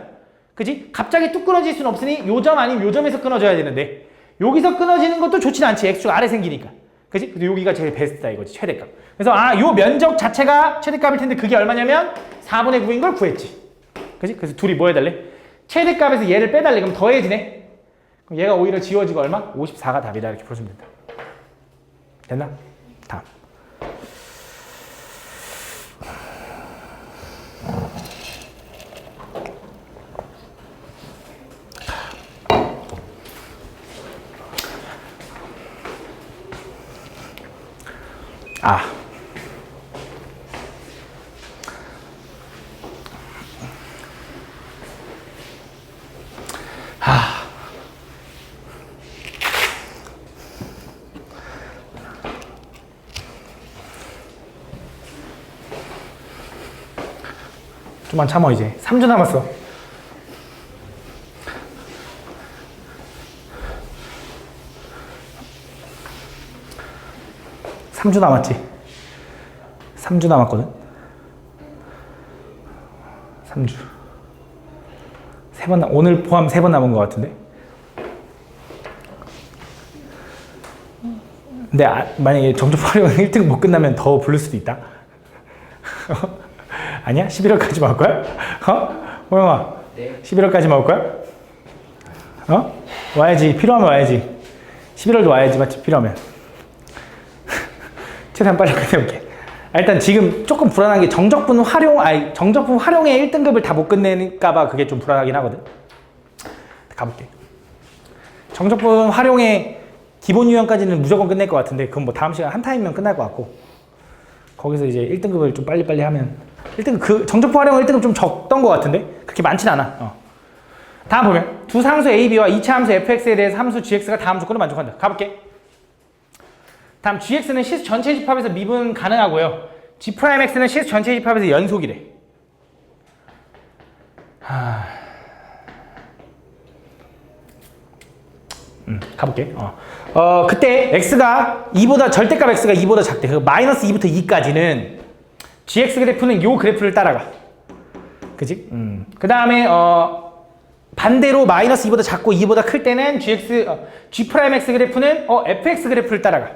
그지? 갑자기 뚝 끊어질 수는 없으니 요 점 아니면 요 점에서 끊어져야 되는데 여기서 끊어지는 것도 좋진 않지. x축 아래 생기니까. 그지? 그래서 여기가 제일 베스트다 이거지. 최대값. 그래서 요 면적 자체가 최대값일 텐데 그게 얼마냐면 4분의 9인 걸 구했지. 그지? 그래서 둘이 뭐 해달래? 최대값에서 얘를 빼달래. 그럼 더해지네. 그럼 얘가 오히려 지워지고 얼마? 54가 답이다. 이렇게 풀어주면 된다. 됐나? 다음. 좀만 참어 이제. 3주 남았어. (3주) 남았지. 3주 남았거든. 3주. 오늘 포함 3번 남은 것 같은데. 근데 만약에 정적 활용 1등 못 끝나면 더 부를 수도 있다. 아니야? 11월까지 올 거야? 호영아. 네. 11월까지 올 거야? 와야지. 필요하면 와야지. 11월도 와야지. 맞지? 필요하면. 최대한 빨리 끝내볼게. 일단 지금 조금 불안한 게 정적분 활용의 1등급을 다 못 끝내니까봐 그게 좀 불안하긴 하거든. 가볼게. 정적분 활용의 기본 유형까지는 무조건 끝낼 것 같은데 그건 뭐 다음 시간 한 타임이면 끝날 것 같고 거기서 이제 1등급을 좀 빨리빨리 하면 1등급 그 정적포 활용은 1등급 좀 적던 것 같은데 그렇게 많진 않아. 다음 보면 두 상수 a, b와 2차 함수 fx에 대해서 함수 gx가 다음 조건을 만족한다. 가볼게. 다음 gx는 시수 전체 집합에서 미분 가능하고요. g'x는 시수 전체 집합에서 연속이래. 가볼게. 그때 x가 2보다 절대값 x가 2보다 작대. 그 마이너스 2부터 2까지는 gx 그래프는 요 그래프를 따라가. 그지? 그 다음에 반대로 마이너스 2보다 작고 2보다 클 때는 g'x 그래프는 fx 그래프를 따라가.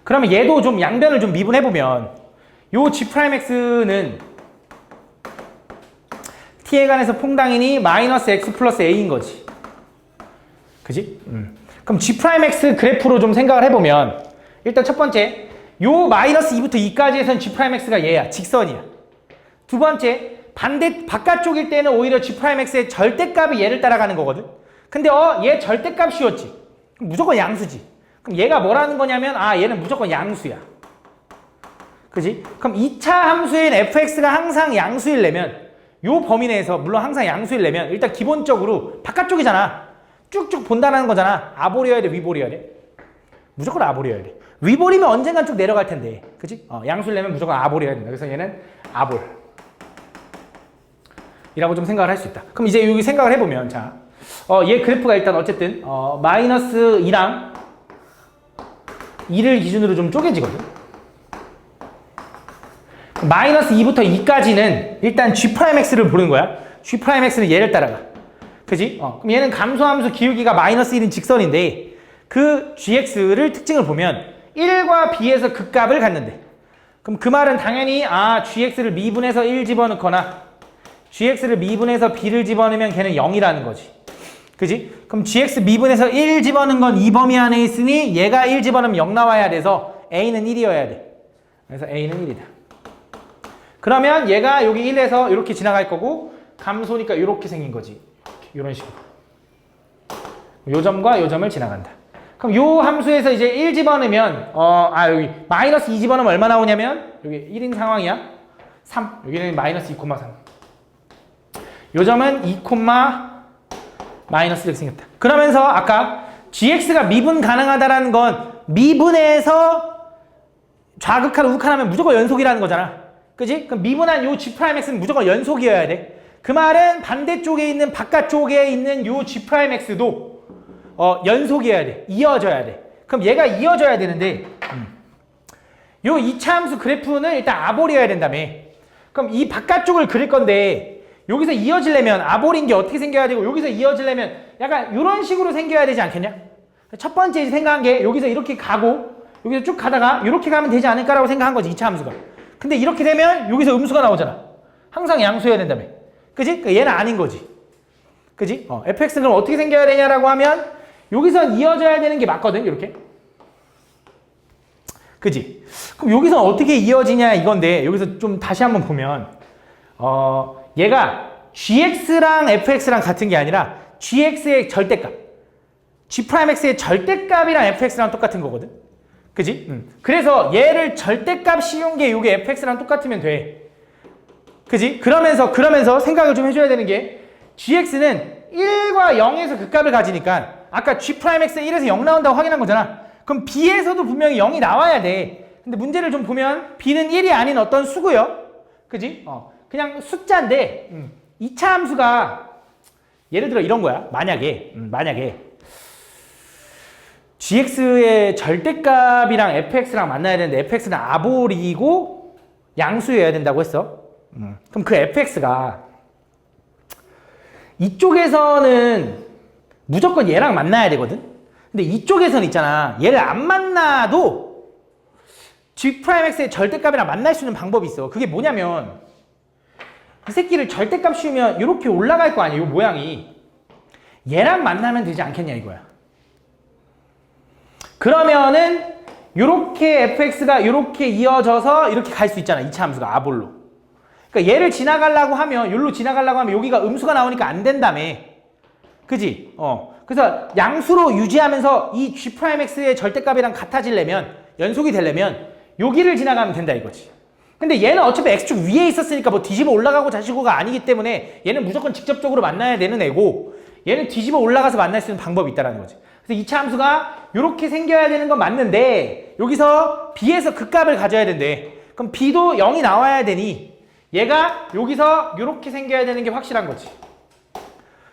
그러면 얘도 좀 양변을 좀 미분해보면 요 g'x는 t에 관해서 퐁당이니 마이너스 x 플러스 a인 거지. 그지? 그럼 g'x 그래프로 좀 생각을 해보면 일단 첫 번째 요 마이너스 2부터 2까지에선 g'x가 얘야. 직선이야. 두 번째 바깥쪽일 때는 오히려 g'x의 절대값이 얘를 따라가는 거거든. 근데 얘 절대값이었지. 그럼 무조건 양수지. 그럼 얘가 뭐라는 거냐면 얘는 무조건 양수야. 그지? 그럼 2차 함수인 fx가 항상 양수이려면 요 범위 내에서 물론 항상 양수이려면 일단 기본적으로 바깥쪽이잖아. 쭉쭉 본다는 거잖아. 아볼이어야 돼, 위볼이어야 돼? 무조건 아볼이어야 돼. 위볼이면 언젠간 쭉 내려갈 텐데. 그치? 양수려면 무조건 아볼이어야 된다. 그래서 얘는 아볼. 이라고 좀 생각을 할 수 있다. 그럼 이제 여기 생각을 해보면, 자, 얘 그래프가 일단 어쨌든, 마이너스 2랑 2를 기준으로 좀 쪼개지거든. 마이너스 2부터 2까지는 일단 g'x를 보는 거야. g'x는 얘를 따라가. 그지? 그럼 얘는 감소함수 기울기가 마이너스 1인 직선인데 그 gx를 특징을 보면 1과 b에서 극값을 갖는데 그럼 그 말은 당연히 gx를 미분해서 1 집어넣거나 gx를 미분해서 b를 집어넣으면 걔는 0이라는 거지. 그지? 그럼 gx 미분해서 1 집어넣은 건 이 범위 안에 있으니 얘가 1 집어넣으면 0 나와야 돼서 a는 1이어야 돼. 그래서 a는 1이다. 그러면 얘가 여기 1에서 이렇게 지나갈 거고 감소니까 이렇게 생긴 거지. 이런 식으로. 요 점과 요 점을 지나간다. 그럼 요 함수에서 이제 1 집어넣으면 여기 마이너스 2 집어넣으면 얼마 나오냐면 여기 1인 상황이야. 3. 여기는 마이너스 2,3. 요 점은 2, 마이너스 이렇게 생겼다. 그러면서 아까 gx가 미분 가능하다라는 건 미분해서 좌극한 우극하면 무조건 연속이라는 거잖아. 그지? 그럼 미분한 요 g'x는 무조건 연속이어야 돼. 그 말은 반대쪽에 있는 바깥쪽에 있는 요 g'x도 연속이어야 돼. 이어져야 돼. 그럼 얘가 이어져야 되는데 요 2차 함수 그래프는 일단 아볼이어야 된다며. 그럼 이 바깥쪽을 그릴 건데 여기서 이어지려면 아볼인 게 어떻게 생겨야 되고 여기서 이어지려면 약간 이런 식으로 생겨야 되지 않겠냐? 첫 번째 생각한 게 여기서 이렇게 가고 여기서 쭉 가다가 이렇게 가면 되지 않을까라고 생각한 거지 2차 함수가. 근데 이렇게 되면 여기서 음수가 나오잖아. 항상 양수여야 된다며. 그지? 그러니까 얘는 아닌 거지. 그지? fx는 그럼 어떻게 생겨야 되냐라고 하면 여기선 이어져야 되는 게 맞거든. 이렇게. 그지? 그럼 여기선 어떻게 이어지냐 이건데 여기서 좀 다시 한번 보면 얘가 gx랑 fx랑 같은 게 아니라 gx의 절대값 g'x의 절대값이랑 fx랑 똑같은 거거든. 그지? 그래서 얘를 절대값 씌운 게 요게 fx랑 똑같으면 돼. 그지? 그러면서 생각을 좀 해줘야 되는 게 gx는 1과 0에서 극값을 가지니까 아까 g'x에 1에서 0 나온다고 확인한 거잖아. 그럼 b에서도 분명히 0이 나와야 돼. 근데 문제를 좀 보면 b는 1이 아닌 어떤 수고요. 그지? 그냥 숫자인데 2차 함수가 예를 들어 이런 거야. 만약에 gx의 절대값이랑 fx랑 만나야 되는데 fx는 아볼이고 양수여야 된다고 했어. 그럼 그 fx가 이쪽에서는 무조건 얘랑 만나야 되거든. 근데 이쪽에서는 있잖아. 얘를 안 만나도 g'x의 절대값이랑 만날 수 있는 방법이 있어. 그게 뭐냐면 이 새끼를 절대값 씌우면 이렇게 올라갈 거 아니야. 이 모양이. 얘랑 만나면 되지 않겠냐 이거야. 그러면은 이렇게 fx가 이렇게 이어져서 이렇게 갈 수 있잖아. 2차 함수가 아볼로. 그러니까 얘를 지나가려고 하면 여기가 음수가 나오니까 안 된다며. 그지? 그래서 양수로 유지하면서 이 G'X의 절대값이랑 같아지려면, 연속이 되려면 여기를 지나가면 된다 이거지. 근데 얘는 어차피 X축 위에 있었으니까 뭐 뒤집어 올라가고 자시고가 아니기 때문에 얘는 무조건 직접적으로 만나야 되는 애고, 얘는 뒤집어 올라가서 만날 수 있는 방법이 있다는 거지. 그래서 2차 함수가 이렇게 생겨야 되는 건 맞는데 여기서 B에서 그 값을 가져야 된대. 그럼 B도 0이 나와야 되니 얘가 여기서 이렇게 생겨야 되는 게 확실한 거지.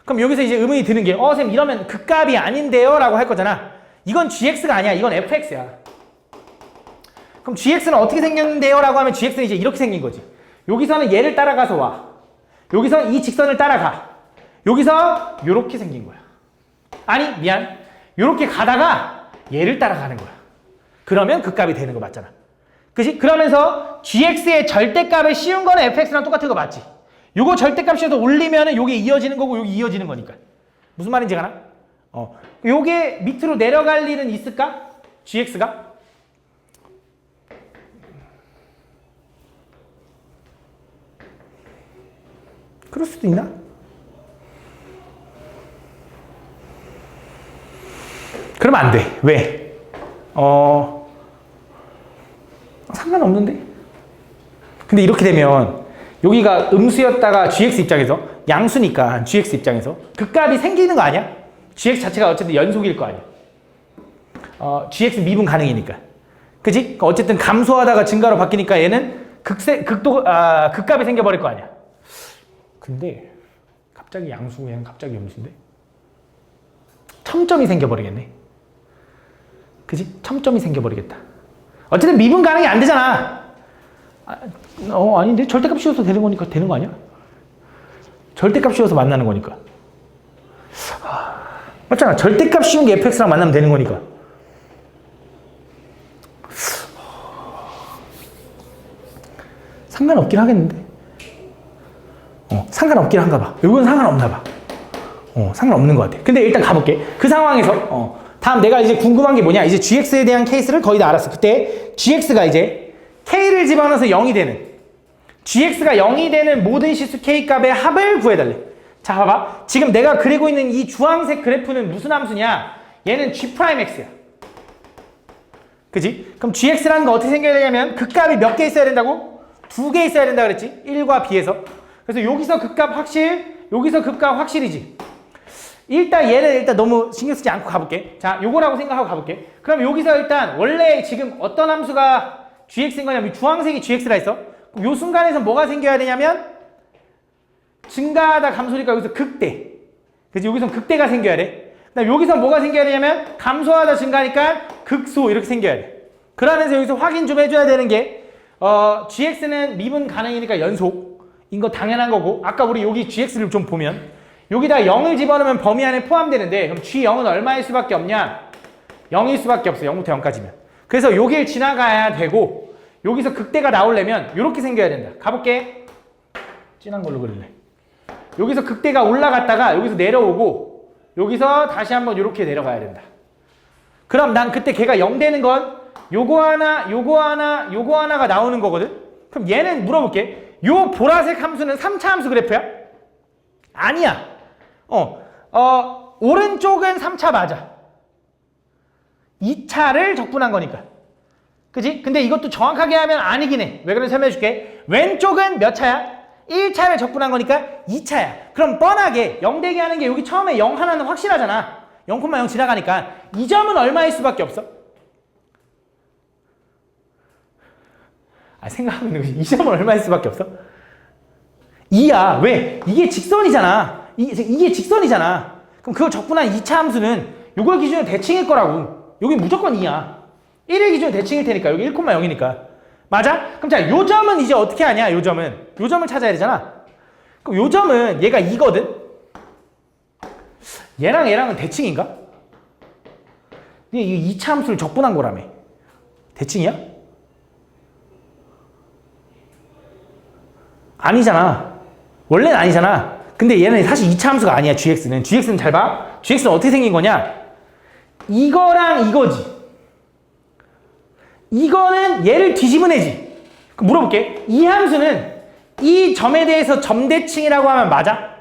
그럼 여기서 이제 의문이 드는 게 쌤 이러면 그 값이 아닌데요? 라고 할 거잖아. 이건 GX가 아니야. 이건 FX야. 그럼 GX는 어떻게 생겼는데요? 라고 하면 GX는 이제 이렇게 생긴 거지. 여기서는 얘를 따라가서 와. 여기서 이 직선을 따라가. 여기서 이렇게 생긴 거야. 아니 미안. 이렇게 가다가 얘를 따라가는 거야. 그러면 그 값이 되는 거 맞잖아. 그치? 그러면서 GX의 절대값을 씌운 거는 FX랑 똑같은 거 맞지? 요거 절대값 씌워서 올리면은 요게 이어지는 거고 요게 이어지는 거니까. 무슨 말인지 가나? 요게 밑으로 내려갈 일은 있을까? GX가? 그럴 수도 있나? 그러면 안 돼. 왜? 상관없는데? 근데 이렇게 되면 여기가 음수였다가 GX 입장에서 양수니까 GX 입장에서 그 값이 생기는 거 아니야? GX 자체가 어쨌든 연속일 거 아니야? GX 미분 가능이니까. 그지? 그러니까 어쨌든 감소하다가 증가로 바뀌니까 얘는 극값이 생겨버릴 거 아니야? 근데 갑자기 양수고 얘는 갑자기 음수인데? 첨점이 생겨버리겠네. 그지? 첨점이 생겨버리겠다. 어쨌든 미분 가능이 안 되잖아. 아닌데? 절대값 씌워서 되는 거니까 되는 거 아니야? 절대값 씌워서 만나는 거니까. 맞잖아. 절대값 씌운 게 fx랑 만나면 되는 거니까. 상관없긴 하겠는데? 상관없긴 한가 봐. 이건 상관없나 봐. 상관없는 것 같아. 근데 일단 가볼게. 그 상황에서, 다음 내가 이제 궁금한 게 뭐냐. 이제 gx에 대한 케이스를 거의 다 알았어. 그때 gx가 이제 k를 집어넣어서 0이 되는, gx가 0이 되는 모든 시수 k 값의 합을 구해달래. 자, 봐봐. 지금 내가 그리고 있는 이 주황색 그래프는 무슨 함수냐? 얘는 g'x야. 그지? 그럼 gx라는 거 어떻게 생겨야 되냐면 그 값이 몇 개 있어야 된다고? 2개 있어야 된다 그랬지? 1과 b에서. 그래서 여기서 극값 확실, 여기서 극값 확실이지. 일단 너무 신경 쓰지 않고 가볼게. 자, 요거라고 생각하고 가볼게. 그럼 여기서 일단 원래 지금 어떤 함수가 gx인 거냐면 주황색이 gx라 했어. 그럼 요 순간에서 뭐가 생겨야 되냐면 증가하다 감소니까 여기서 극대. 그치? 여기서 극대가 생겨야 돼. 그다음 여기서 뭐가 생겨야 되냐면 감소하다 증가하니까 극소 이렇게 생겨야 돼. 그러면서 여기서 확인 좀 해줘야 되는 게 gx는 미분 가능이니까 연속. 인 거 당연한 거고, 아까 우리 여기 gx를 좀 보면 여기다 0을 집어넣으면 범위 안에 포함되는데 그럼 g0은 얼마일 수밖에 없냐? 0일 수밖에 없어. 0부터 0까지면. 그래서 여길 지나가야 되고 여기서 극대가 나오려면 이렇게 생겨야 된다. 가볼게. 진한 걸로 그릴래. 여기서 극대가 올라갔다가 여기서 내려오고 여기서 다시 한번 이렇게 내려가야 된다. 그럼 난 그때 걔가 0 되는 건 요거 하나, 요거 하나, 요거 하나가 나오는 거거든? 그럼 얘는 물어볼게. 요 보라색 함수는 3차 함수 그래프야? 아니야. 오른쪽은 3차 맞아. 2차를 적분한 거니까. 그지? 근데 이것도 정확하게 하면 아니긴 해. 왜 그런지 설명해 줄게. 왼쪽은 몇 차야? 1차를 적분한 거니까 2차야. 그럼 뻔하게 0 되게 하는 게 여기 처음에 0 하나는 확실하잖아. 0,0 지나가니까 이 점은 얼마일 수밖에 없어? 생각하면 이 점은 얼마일 수밖에 없어? 2야. 왜? 이게 직선이잖아. 이게 직선이잖아. 그럼 그걸 적분한 2차 함수는 이걸 기준으로 대칭일 거라고. 여기 무조건 2야. 1을 기준으로 대칭일 테니까. 여기 1,0이니까. 맞아? 그럼 자, 요 점은 이제 어떻게 하냐? 요 점을 찾아야 되잖아. 그럼 요 점은 얘가 2거든? 얘랑 얘랑은 대칭인가? 근데 이 2차 함수를 적분한 거라며. 대칭이야? 아니잖아. 원래는 아니잖아. 근데 얘는 사실 2차 함수가 아니야. gx는 잘 봐. gx는 어떻게 생긴 거냐? 이거랑 이거지. 이거는 얘를 뒤집은 애지. 그럼 물어볼게. 이 함수는 이 점에 대해서 점대칭이라고 하면 맞아?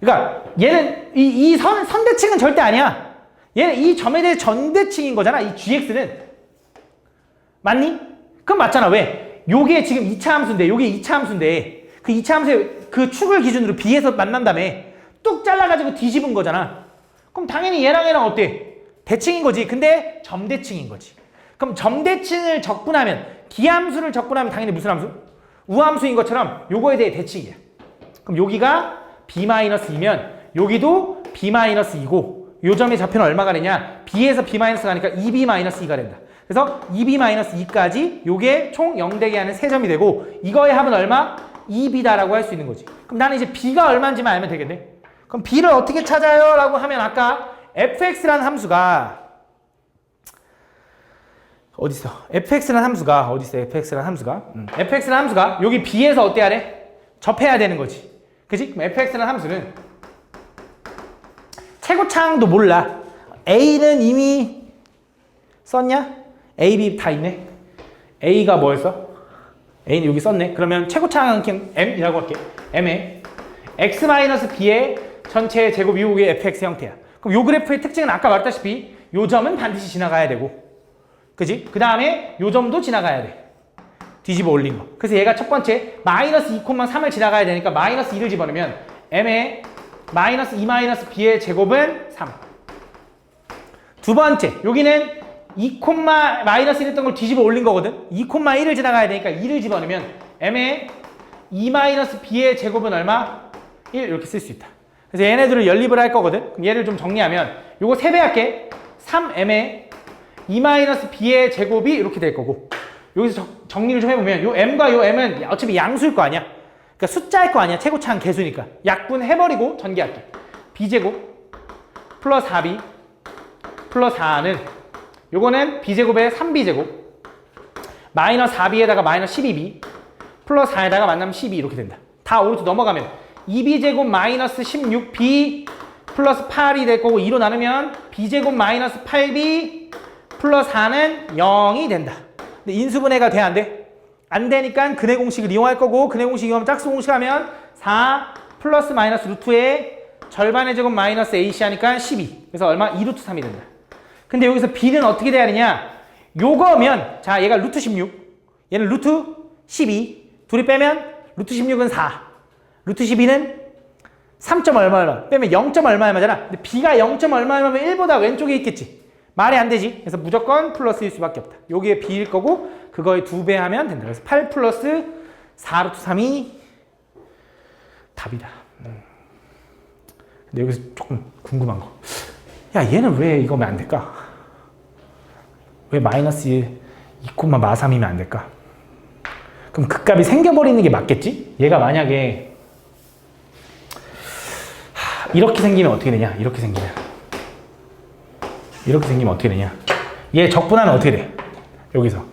그러니까 얘는 이 선대칭은 절대 아니야. 얘는 이 점에 대해 전대칭인 거잖아. 이 gx는. 맞니? 그럼 맞잖아. 왜? 요게 지금 2차 함수인데 요게 2차 함수인데 그 2차 함수의 그 축을 기준으로 b에서 만난 다음에 뚝 잘라가지고 뒤집은 거잖아. 그럼 당연히 얘랑 어때? 대칭인 거지. 근데 점대칭인 거지. 그럼 점대칭을 적분하면 기함수를 적분하면 당연히 무슨 함수? 우함수인 것처럼 요거에 대해 대칭이야. 그럼 여기가 b-2면 여기도 b-2고 요 점의 좌표는 얼마가 되냐? b에서 b-가 가니까 2b-2가 된다. 그래서 2b-2까지 요게 총 0되게 하는 세 점이 되고 이거의 합은 얼마? 2b다라고 할 수 있는 거지. 그럼 나는 이제 b가 얼마인지만 알면 되겠네. 그럼 b를 어떻게 찾아요? 라고 하면 아까 fx라는 함수가 어딨어? fx라는 함수가 어딨어? fx라는 함수가 여기 b에서 어때야 돼? 접해야 되는 거지. 그치? 그럼 fx라는 함수는 최고차항도 몰라. a는 이미 썼냐? a, b 다 있네. a가 뭐였어? a는 여기 썼네. 그러면 최고차항은 그냥 m이라고 할게. m에 x-b의 전체 제곱 이후의 fx 형태야. 그럼 요 그래프의 특징은 아까 말했다시피 요 점은 반드시 지나가야 되고, 그지? 그 다음에 요 점도 지나가야 돼. 뒤집어 올린 거. 그래서 얘가 첫 번째 마이너스 2,3을 지나가야 되니까 마이너스 2를 집어넣으면 m의 마이너스 2-b의 제곱은 3. 두 번째, 여기는 2, 마이너스 1 했던 걸 뒤집어 올린 거거든. 2,1을 지나가야 되니까 2를 집어넣으면 m의 2-b의 제곱은 얼마? 1 이렇게 쓸 수 있다. 그래서 얘네들을 연립을 할 거거든. 그럼 얘를 좀 정리하면 요거 3배 할게. 3m의 2-b의 제곱이 이렇게 될 거고, 여기서 정리를 좀 해보면 요 m과 요 m은 어차피 양수일 거 아니야. 그러니까 숫자일 거 아니야. 최고차항 개수니까. 약분해버리고 전개할게. b제곱 플러스 4b 플러스 4는 요거는 b제곱에 3b제곱 마이너스 4b에다가 마이너스 12b 플러스 4에다가 만나면 12 이렇게 된다. 다 오른쪽 넘어가면 2b제곱 마이너스 16b 플러스 8이 될 거고 2로 나누면 b제곱 마이너스 8b 플러스 4는 0이 된다. 근데 인수분해가 돼? 안 돼? 안 되니까 근해 공식을 이용할 거고, 근해 공식 이용하면 짝수 공식 하면 4 플러스 마이너스 루트의 절반의 제곱 마이너스 ac 하니까 12. 그래서 얼마? 2루트 3이 된다. 근데 여기서 b는 어떻게 돼야 되냐? 요거면, 자, 얘가 루트 16, 얘는 루트 12. 둘이 빼면 루트 16은 4. 루트 12는 3. 얼마 빼면 0. 얼마잖아. 근데 b가 0. 얼마면 1보다 왼쪽에 있겠지. 말이 안 되지. 그래서 무조건 플러스일 수밖에 없다. 여기에 b일 거고 그거에 2배 하면 된다. 그래서 8 플러스 4 루트 3이 답이다. 근데 여기서 조금 궁금한 거. 야, 얘는 왜 이거면 안 될까? 왜 마이너스 2,-3이면 안 될까? 그럼 그 값이 생겨버리는 게 맞겠지? 얘가 만약에 이렇게 생기면 어떻게 되냐? 이렇게 생기면 어떻게 되냐? 얘 적분하면 어떻게 돼? 여기서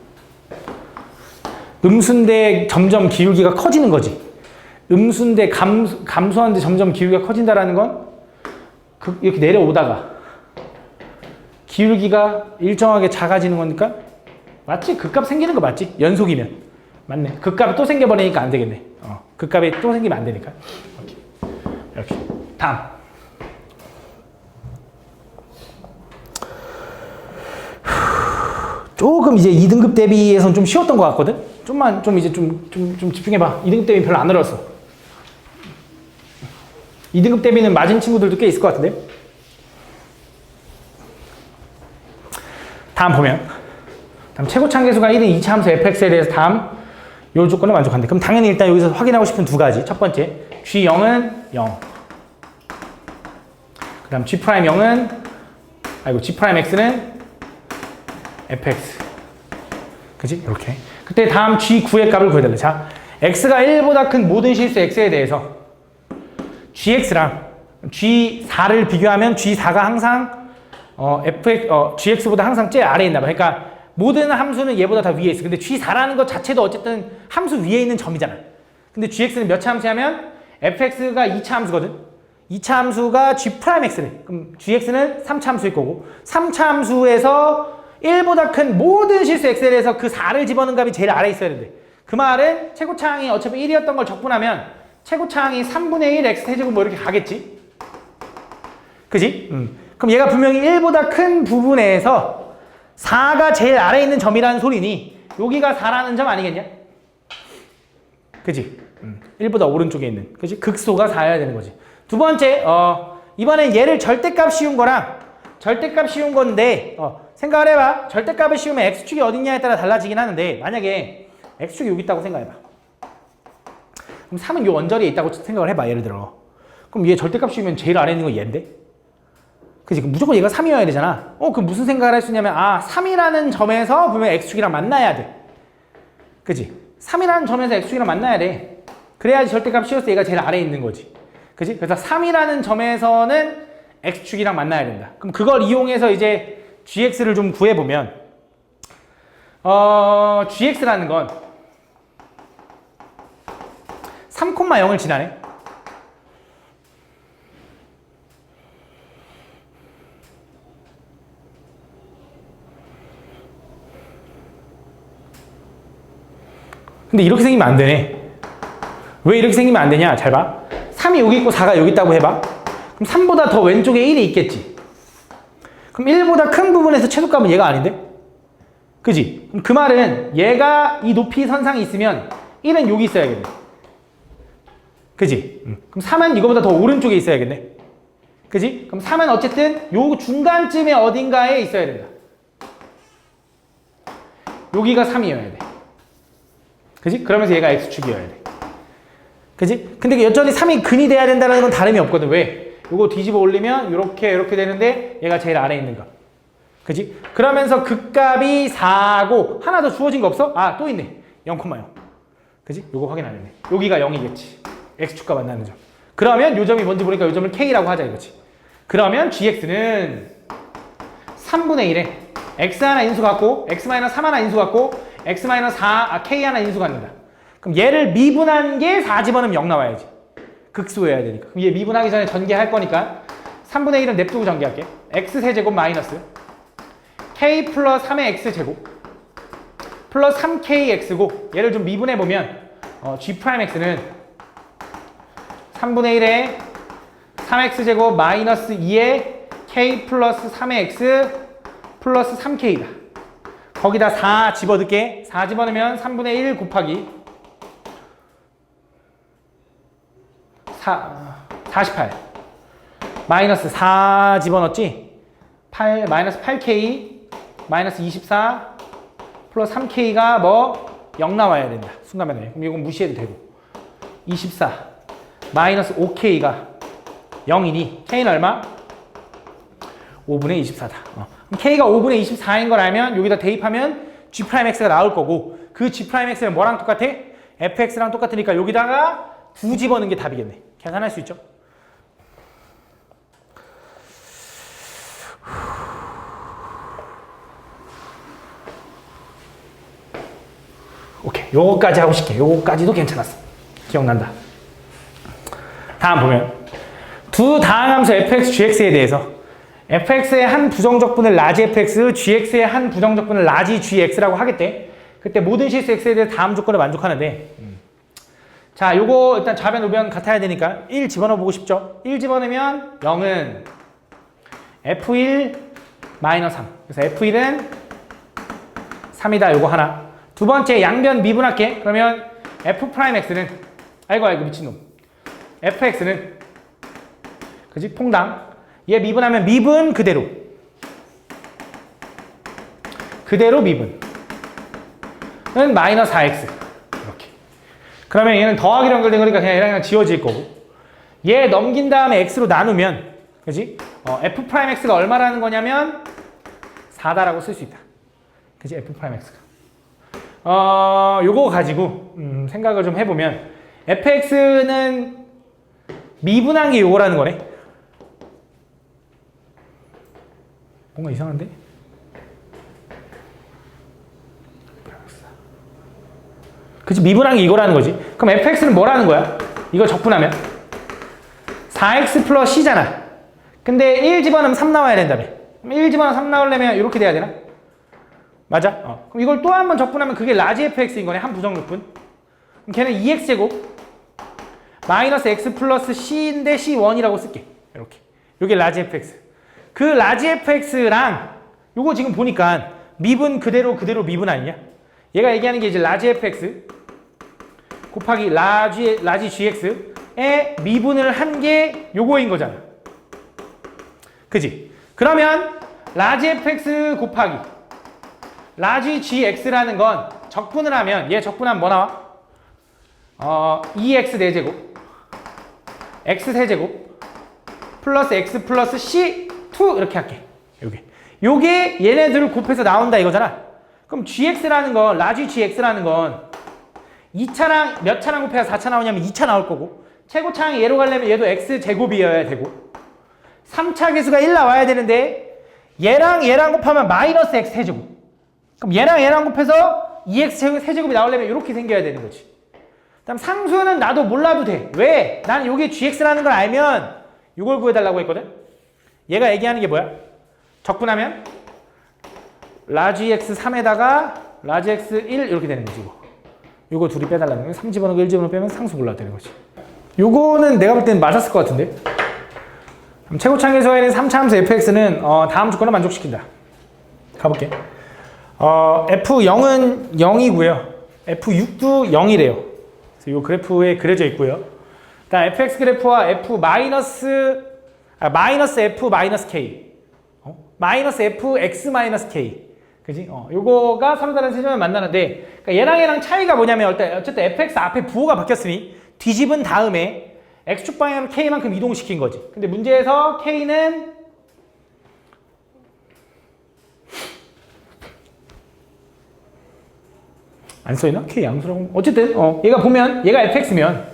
음수인데 점점 기울기가 커지는 거지. 음수인데 감소하는데 점점 기울기가 커진다라는 건 이렇게 내려오다가 기울기가 일정하게 작아지는 거니까 맞지? 그 값 생기는 거 맞지? 연속이면 맞네. 그 값이 또 생겨버리니까 안 되겠네. 그 값이 또 생기면 안 되니까. 이렇게. 다음. 조금 이제 2등급 대비에서는 좀 쉬웠던 것 같거든? 좀만, 좀 이제 좀 집중해봐. 2등급 대비 별로 안 어려웠어. 2등급 대비는 맞은 친구들도 꽤 있을 것 같은데? 다음 보면. 다음 최고차항계수가 1인 2차 함수 fx에 대해서 다음 요 조건을 만족한대. 그럼 당연히 일단 여기서 확인하고 싶은 두 가지. 첫 번째, g0은 0. 그 다음 g'0은, g'x는 fx. 그지? 이렇게. 그때 다음 g9의 값을 구해달래. 자, x가 1보다 큰 모든 실수 x에 대해서 gx랑 g4를 비교하면 g4가 항상 gx보다 항상 제일 아래에 있나 봐. 그러니까 모든 함수는 얘보다 다 위에 있어. 근데 g4라는 것 자체도 어쨌든 함수 위에 있는 점이잖아. 근데 gx는 몇 차 함수냐면 fx가 2차 함수거든. 2차 함수가 g'x래. 그럼 gx는 3차 함수일 거고 3차 함수에서 1보다 큰 모든 실수 x에 대해서 그 4를 집어넣은 값이 제일 아래에 있어야 된대. 그 말은 최고차항이 어차피 1이었던 걸 적분하면 최고차항이 3분의 1 x 세제곱 뭐 이렇게 가겠지. 그지? 그럼 얘가 분명히 1보다 큰 부분에서 4가 제일 아래에 있는 점이라는 소리니 여기가 4라는 점 아니겠냐? 그지? 1보다 오른쪽에 있는, 그지? 극소가 4여야 되는 거지. 두 번째, 이번엔 얘를 절대값 씌운 거랑 절대값 씌운 건데, 생각을 해봐. 절대값을 씌우면 x축이 어딨냐에 따라 달라지긴 하는데, 만약에 x축이 여기 있다고 생각해봐. 그럼 3은 요 언저리에 있다고 생각을 해봐, 예를 들어. 그럼 얘 절대값 씌우면 제일 아래에 있는 건 얘인데? 그지? 그럼 무조건 얘가 3이어야 되잖아. 그럼 무슨 생각을 할 수 있냐면, 3이라는 점에서 보면 x축이랑 만나야 돼. 그지? 3이라는 점에서 x축이랑 만나야 돼. 그래야지 절대값 씌웠을 때 얘가 제일 아래에 있는 거지. 그지? 그래서 3이라는 점에서는 x축이랑 만나야 된다. 그럼 그걸 이용해서 이제 gx를 좀 구해보면, gx라는 건 3,0을 지나네. 근데 이렇게 생기면 안 되네. 왜 이렇게 생기면 안 되냐? 잘 봐. 3이 여기 있고 4가 여기 있다고 해봐. 그럼 3보다 더 왼쪽에 1이 있겠지. 그럼 1보다 큰 부분에서 최소값은 얘가 아닌데? 그지? 그럼 그 말은 얘가 이 높이 선상에 있으면 1은 여기 있어야겠네. 그지? 그럼 3은 이거보다 더 오른쪽에 있어야겠네. 그지? 그럼 3은 어쨌든 요 중간쯤에 어딘가에 있어야 된다. 여기가 3이어야 돼. 그지? 그러면서 얘가 x축이어야 돼. 그지? 근데 여전히 3이 근이 돼야 된다는 건 다름이 없거든. 왜? 요거 뒤집어 올리면 이렇게 되는데 얘가 제일 아래에 있는 거. 그지? 그러면서 극값이 4고 하나 더 주어진 거 없어? 또 있네. 0,0. 그지? 요거 확인 안 했네. 여기가 0이겠지. x축과 만나는 점. 그러면 요 점이 뭔지 모르니까 요 점을 k라고 하자 이거지. 그러면 gx는 3분의 1에 x 하나 인수 갖고 x-3 하나 인수 갖고 x-4 k 하나 인수 갖는다. 그럼 얘를 미분한 게 4 집어넣으면 0 나와야지. 극소여야 되니까. 그럼 얘 미분하기 전에 전개할 거니까 3분의 1은 냅두고 전개할게. x세제곱 마이너스 k 플러스 3의 x제곱 플러스 3kx고 얘를 좀 미분해보면 g'x는 3분의 1에 3x제곱 마이너스 2에 k 플러스 3의 x 플러스 3k다. 거기다 4 집어넣게. 4 집어넣으면 3분의 1 곱하기 48 마이너스 4 집어넣었지? 8 마이너스 8k 마이너스 24 플러스 3k가 뭐 0 나와야 된다. 순간면에. 그럼 이건 무시해도 되고 24 마이너스 5k가 0이니 k는 얼마? 5분의 24다. 그럼 k가 5분의 24인 걸 알면 여기다 대입하면 g'x가 나올 거고 그 g'x는 뭐랑 똑같아? fx랑 똑같으니까 여기다가 9 집어넣는 게 답이겠네. 계산할 수 있죠? 오케이. 요거까지 하고 싶게. 요거까지도 괜찮았어. 기억난다. 다음 보면 두 다항함수 fx, gx에 대해서 fx의 한 부정적분을 라지 fx, gx의 한 부정적분을 라지 gx라고 하겠대. 그때 모든 실수 x에 대해 다음 조건을 만족하는데 자, 요거 일단 좌변 우변 같아야 되니까 1 집어넣어 보고 싶죠? 1 집어넣으면 0은 f1 마이너스 3. 그래서 f1은 3이다. 요거 하나. 두 번째 양변 미분할게. 그러면 f'x는 아이고 미친놈. fx는 그지? 퐁당. 얘 미분하면 미분 그대로 미분은 마이너스 4x 이렇게. 그러면 얘는 더하기로 연결된 거니까 그냥 얘랑 지워질 거고 얘 넘긴 다음에 x로 나누면 그지? f'x가 얼마라는 거냐면 4다라고 쓸 수 있다. 그지? f'x가 요거 가지고 생각을 좀 해보면 fx는 미분한 게 요거라는 거네. 뭔가 이상한데? 그치? 미분한 게 이거라는 거지. 그럼 fx는 뭐라는 거야? 이거 적분하면 4x 플러스 c잖아. 근데 1 집어넣으면 3 나와야 된다며. 그럼 1 집어넣으면 3 나오려면 이렇게 돼야 되나? 맞아? 그럼 이걸 또 한 번 적분하면 그게 라지 fx인 거네. 한 부정적분. 그럼 걔는 2x제곱 마이너스 x 플러스 c인데 c1이라고 쓸게. 이렇게. 요게 라지 fx. 그 라지 fx랑 요거 지금 보니까 미분 그대로 미분 아니냐? 얘가 얘기하는 게 이제 라지 fx 곱하기 라지 gx의 미분을 한 게 요거인 거잖아. 그지? 그러면 라지 fx 곱하기 라지 gx라는 건 적분을 하면 얘 적분하면 뭐 나와? 2x 4제곱 x 세제곱 플러스 x 플러스 c2 이렇게 할게. 요게 얘네들을 곱해서 나온다 이거잖아. 그럼 gx라는 건 라지 gx라는 건 2차랑 몇 차랑 곱해야 4차 나오냐면 2차 나올 거고 최고차항이 얘로 가려면 얘도 x제곱이어야 되고 3차 계수가 1 나와야 되는데 얘랑 곱하면 마이너스 x 세제곱. 그럼 얘랑 곱해서 2x 세제곱이 나오려면 이렇게 생겨야 되는 거지. 그다음 상수는 나도 몰라도 돼. 왜? 난 요게 gx라는 걸 알면 이걸 구해달라고 했거든. 얘가 얘기하는 게 뭐야? 적분하면 라지 x 3에다가 라지 x 1 이렇게 되는 거지. 요거 둘이 빼달라는 거야. 3 집어넣고 1 집어넣고 빼면 상수 몰라도 되는 거지. 요거는 내가 볼 때는 맞았을 것 같은데. 그럼 최고차항에서의 3차 함수 fx는 다음 조건을 만족시킨다. 가볼게. f0은 0이고요. f6도 0이래요. 그래서 요 그래프에 그려져 있고요. 일단 fx 그래프와 마이너스 f 마이너스 k 마이너스 f x 마이너스 k 그지? 요거가 서로 다른 세점을 만나는데 그러니까 얘랑 차이가 뭐냐면 어쨌든 fx 앞에 부호가 바뀌었으니 뒤집은 다음에 x축 방향으로 k만큼 이동시킨 거지. 근데 문제에서 k는 안 써있나? k 양수라고. 어쨌든 얘가 보면 얘가 fx면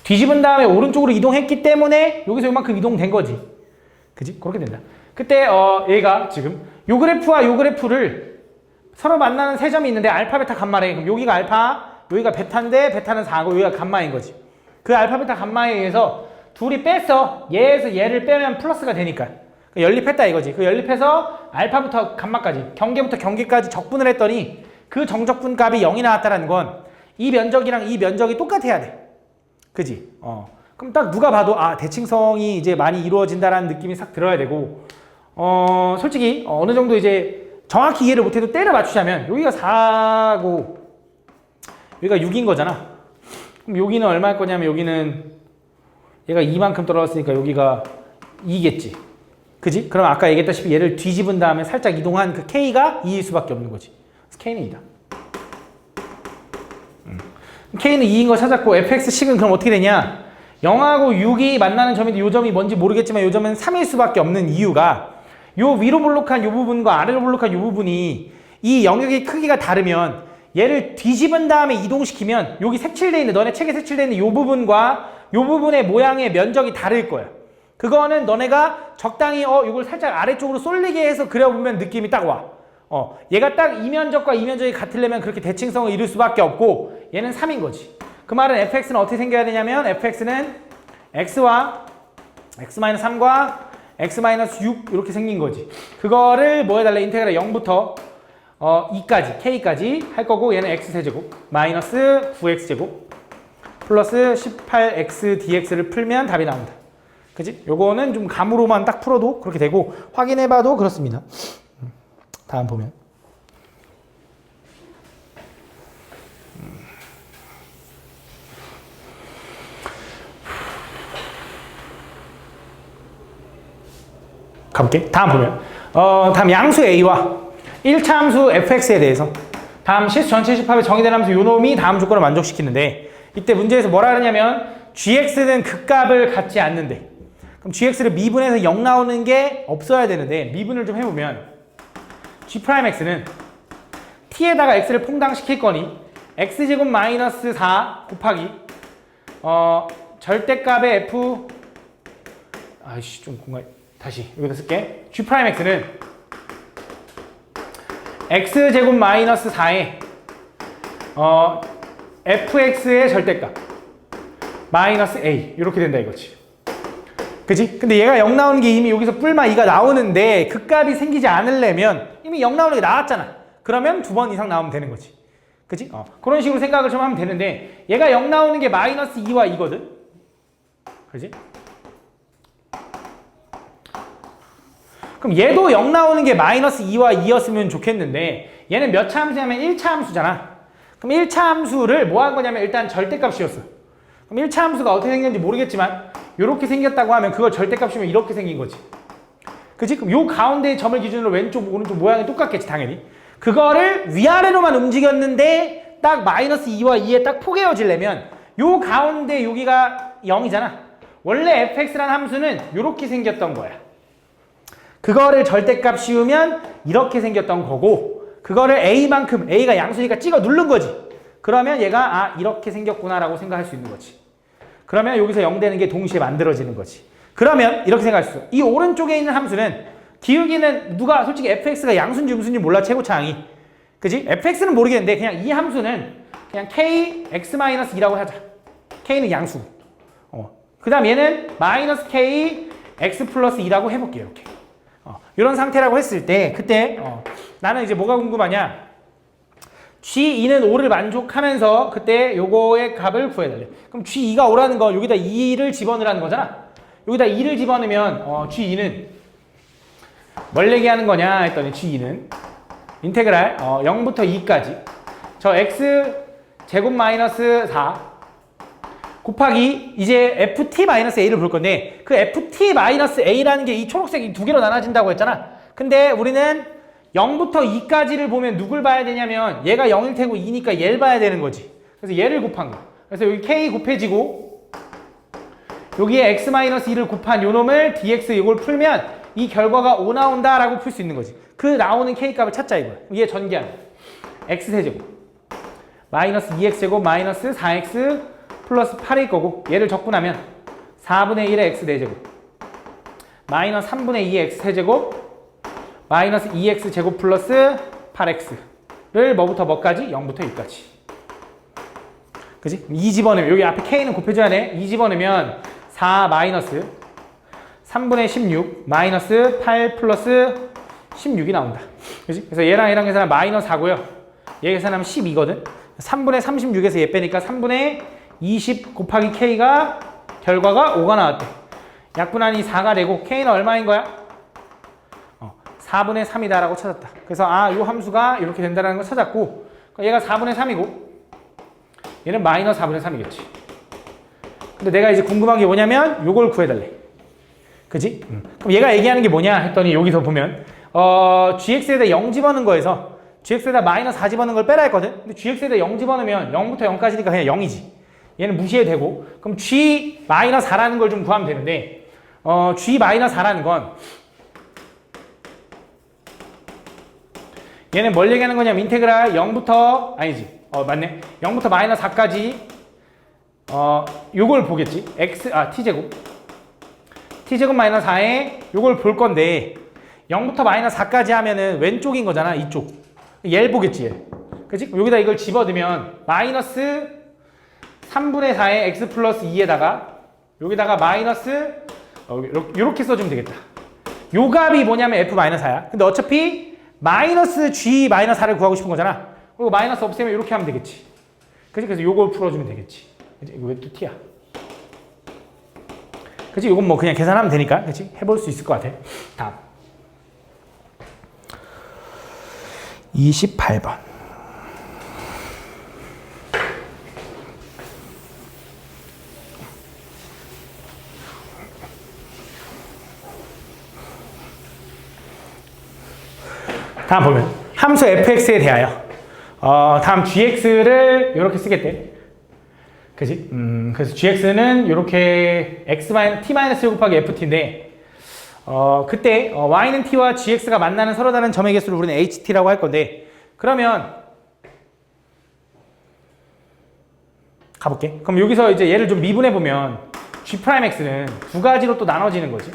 뒤집은 다음에 오른쪽으로 이동했기 때문에 여기서 요만큼 이동된 거지. 그지? 그렇게 된다. 그때 얘가 지금 요 그래프와 요 그래프를 서로 만나는 세 점이 있는데 알파, 베타, 감마래. 그럼 여기가 알파, 여기가 베타인데 베타는 4고 여기가 감마인 거지. 그 알파, 베타, 감마에 의해서 둘이 뺐어. 얘에서 얘를 빼면 플러스가 되니까. 연립했다 이거지. 그 연립해서 알파부터 감마까지, 경계부터 경계까지 적분을 했더니 그 정적분 값이 0이 나왔다는 건 이 면적이랑 이 면적이 똑같아야 돼. 그지? 그럼 딱 누가 봐도 대칭성이 이제 많이 이루어진다라는 느낌이 싹 들어야 되고 솔직히 어느 정도 이제 정확히 이해를 못해도 때려 맞추자면 여기가 4고 여기가 6인 거잖아. 그럼 여기는 얼마일 거냐면 여기는 얘가 2만큼 떨어졌으니까 여기가 2겠지. 그지? 그럼 아까 얘기했다시피 얘를 뒤집은 다음에 살짝 이동한 그 K가 2일 수밖에 없는 거지. 그래서 K는 2다. K는 2인 거 찾았고 fx식은 그럼 어떻게 되냐? 0하고 6이 만나는 점인데 이 점이 뭔지 모르겠지만 이 점은 3일 수밖에 없는 이유가 요 위로 볼록한 요 부분과 아래로 볼록한 요 부분이 이 영역의 크기가 다르면 얘를 뒤집은 다음에 이동시키면 여기 색칠되어 있는 너네 책에 색칠되어 있는 요 부분과 요 부분의 모양의 면적이 다를 거야. 그거는 너네가 적당히 이걸 살짝 아래쪽으로 쏠리게 해서 그려보면 느낌이 딱 와. 얘가 딱 이 면적과 이 면적이 같으려면 그렇게 대칭성을 이룰 수밖에 없고 얘는 3인 거지. 그 말은 fx는 어떻게 생겨야 되냐면 fx는 x와 x-3과 x-6 이렇게 생긴 거지. 그거를 뭐 해달래? 인테그랄 0부터 2까지 k까지 할 거고 얘는 x세제곱 마이너스 9x제곱 플러스 18x dx를 풀면 답이 나온다. 그치? 요거는 좀 감으로만 딱 풀어도 그렇게 되고 확인해봐도 그렇습니다. 다음 보면 가볼게. 다음 보면 다음 양수 A와 1차 함수 fx에 대해서 다음 실수 전체 집합에 정의된 함수 요놈이 다음 조건을 만족시키는데 이때 문제에서 뭐라 그러냐면 gx는 극값을 갖지 않는데 그럼 gx를 미분해서 0 나오는 게 없어야 되는데 미분을 좀 해보면 g'x는 t에다가 x를 퐁당시킬 거니 x제곱 마이너스 4 곱하기 절대값의 f 아이씨 좀 공간 다시 여기다 쓸게. g'x는 x제곱 마이너스 4에 fx의 절대값 마이너스 a 이렇게 된다 이거지. 그치? 근데 얘가 0 나오는 게 이미 여기서 뿔마 2가 나오는데 그 값이 생기지 않으려면 이미 0 나오는 게 나왔잖아. 그러면 2번 이상 나오면 되는 거지. 그치? 그런 식으로 생각을 좀 하면 되는데 얘가 0 나오는 게 마이너스 2와 2거든. 그치? 그럼 얘도 0 나오는 게 마이너스 2와 2였으면 좋겠는데 얘는 몇 차 함수냐면 1차 함수잖아. 그럼 1차 함수를 뭐 한 거냐면 일단 절대값이었어. 그럼 1차 함수가 어떻게 생겼는지 모르겠지만 이렇게 생겼다고 하면 그걸 절대값이면 이렇게 생긴 거지. 그치? 그럼 요 가운데 점을 기준으로 왼쪽 오른쪽 모양이 똑같겠지 당연히. 그거를 위아래로만 움직였는데 딱 마이너스 2와 2에 딱 포개어지려면 요 가운데 여기가 0이잖아. 원래 fx라는 함수는 이렇게 생겼던 거야. 그거를 절대값 씌우면 이렇게 생겼던 거고 그거를 a만큼 a가 양수니까 찍어 누른 거지. 그러면 얘가 아 이렇게 생겼구나라고 생각할 수 있는 거지. 그러면 여기서 0 되는 게 동시에 만들어지는 거지. 그러면 이렇게 생각할 수 있어. 이 오른쪽에 있는 함수는 기울기는 누가 솔직히 fx가 양수인지 음수인지 몰라 최고차항이. 그지? fx는 모르겠는데 그냥 이 함수는 그냥 kx-2라고 하자. k는 양수. 그 다음 얘는 마이너스 k x 플러스 2라고 해볼게요. 이렇게. 이런 상태라고 했을 때 그때 나는 이제 뭐가 궁금하냐. G2는 5를 만족하면서 그때 요거의 값을 구해달래. 그럼 G2가 5라는 거 여기다 2를 집어넣으라는 거잖아. 여기다 2를 집어넣으면 G2는 뭘 얘기하는 거냐 했더니 G2는 인테그랄 0부터 2까지 저 x 제곱 마이너스 4 곱하기 이제 ft-a를 볼 건데 그 ft-a라는 게 이 초록색이 두 개로 나눠진다고 했잖아. 근데 우리는 0부터 2까지를 보면 누굴 봐야 되냐면 얘가 0일 테고 2니까 얘를 봐야 되는 거지. 그래서 얘를 곱한 거. 그래서 여기 k 곱해지고 여기에 x-2를 곱한 요 놈을 dx 이걸 풀면 이 결과가 5 나온다라고 풀 수 있는 거지. 그 나오는 k 값을 찾자 이거야. 얘 전개하면 x세제곱 마이너스 2x제곱 마이너스 4x 플러스 8일 거고 얘를 적분하면 4분의 1의 x 4제곱 마이너스 3분의 2의 x 세제곱 마이너스 2x 제곱 플러스 8x를 뭐부터 뭐까지? 0부터 2까지. 그지? 2 집어넣으면 여기 앞에 k는 곱해줘야 돼. 2 집어넣으면 4 마이너스 3분의 16 마이너스 8 플러스 16이 나온다. 그지? 그래서 얘랑 계산하면 마이너스 4고요. 얘 계산하면 12거든. 3분의 36에서 얘 빼니까 3분의 20 곱하기 k가 결과가 5가 나왔대. 약분하니 4가 되고 k는 얼마인 거야? 4분의 3이다 라고 찾았다. 그래서 이 함수가 이렇게 된다는 걸 찾았고 얘가 4분의 3이고 얘는 마이너스 4분의 3이겠지. 근데 내가 이제 궁금한 게 뭐냐면 요걸 구해달래. 그지? 그럼 얘가 얘기하는 게 뭐냐 했더니 여기서 보면 gx에다 0 집어넣은 거에서 gx에다 마이너스 4 집어넣은 걸 빼라 했거든. 근데 gx에다 0 집어넣으면 0부터 0까지니까 그냥 0이지. 얘는 무시해도 되고 그럼 g-4라는 걸 좀 구하면 되는데 g-4라는 건 얘는 뭘 얘기하는 거냐면 인테그랄 0부터 아니지 맞네 0부터 마이너스 4까지 요걸 보겠지 t제곱 마이너스 4에 요걸 볼 건데 0부터 마이너스 4까지 하면은 왼쪽인 거잖아. 이쪽 얘를 보겠지 얘. 그치? 여기다 이걸 집어넣으면 마이너스 3분의 4의 x 플러스 2에다가 여기다가 마이너스 요렇게 써주면 되겠다. 요 값이 뭐냐면 f-4야. 근데 어차피 마이너스 g-4를 구하고 싶은 거잖아. 그리고 마이너스 없애면 이렇게 하면 되겠지. 그치? 그래서 요걸 풀어주면 되겠지. 그치? 이거 왜 또 t야? 그치? 이건 뭐 그냥 계산하면 되니까. 그치? 해볼 수 있을 것 같아. 다음. 28번. 다음 보면 함수 fx에 대하여 다음 gx를 이렇게 쓰겠대. 그지? 그래서 gx는 이렇게 t-1 곱하기 ft인데 그때 y는 t와 gx가 만나는 서로 다른 점의 개수를 우리는 ht라고 할 건데 그러면 가볼게. 그럼 여기서 이제 얘를 좀 미분해 보면 g'x는 두 가지로 또 나눠지는 거지.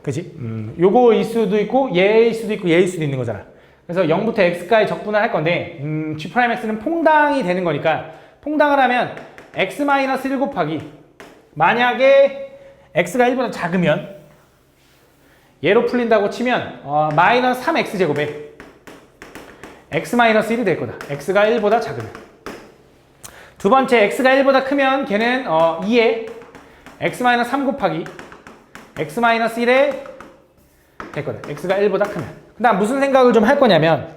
그치? 요거일 수도 있고 얘일 수도 있고 얘일 수도 있는 거잖아. 그래서 0부터 x까지 적분을 할 건데 g'x는 퐁당이 되는 거니까 퐁당을 하면 x-1 곱하기 만약에 x가 1보다 작으면 얘로 풀린다고 치면 마이너스 3x제곱에 x-1이 될 거다. x가 1보다 작으면. 두 번째 x가 1보다 크면 걔는 2에 x-3 곱하기 x-1에 됐거든. x가 1보다 크면. 그다음 무슨 생각을 좀 할 거냐면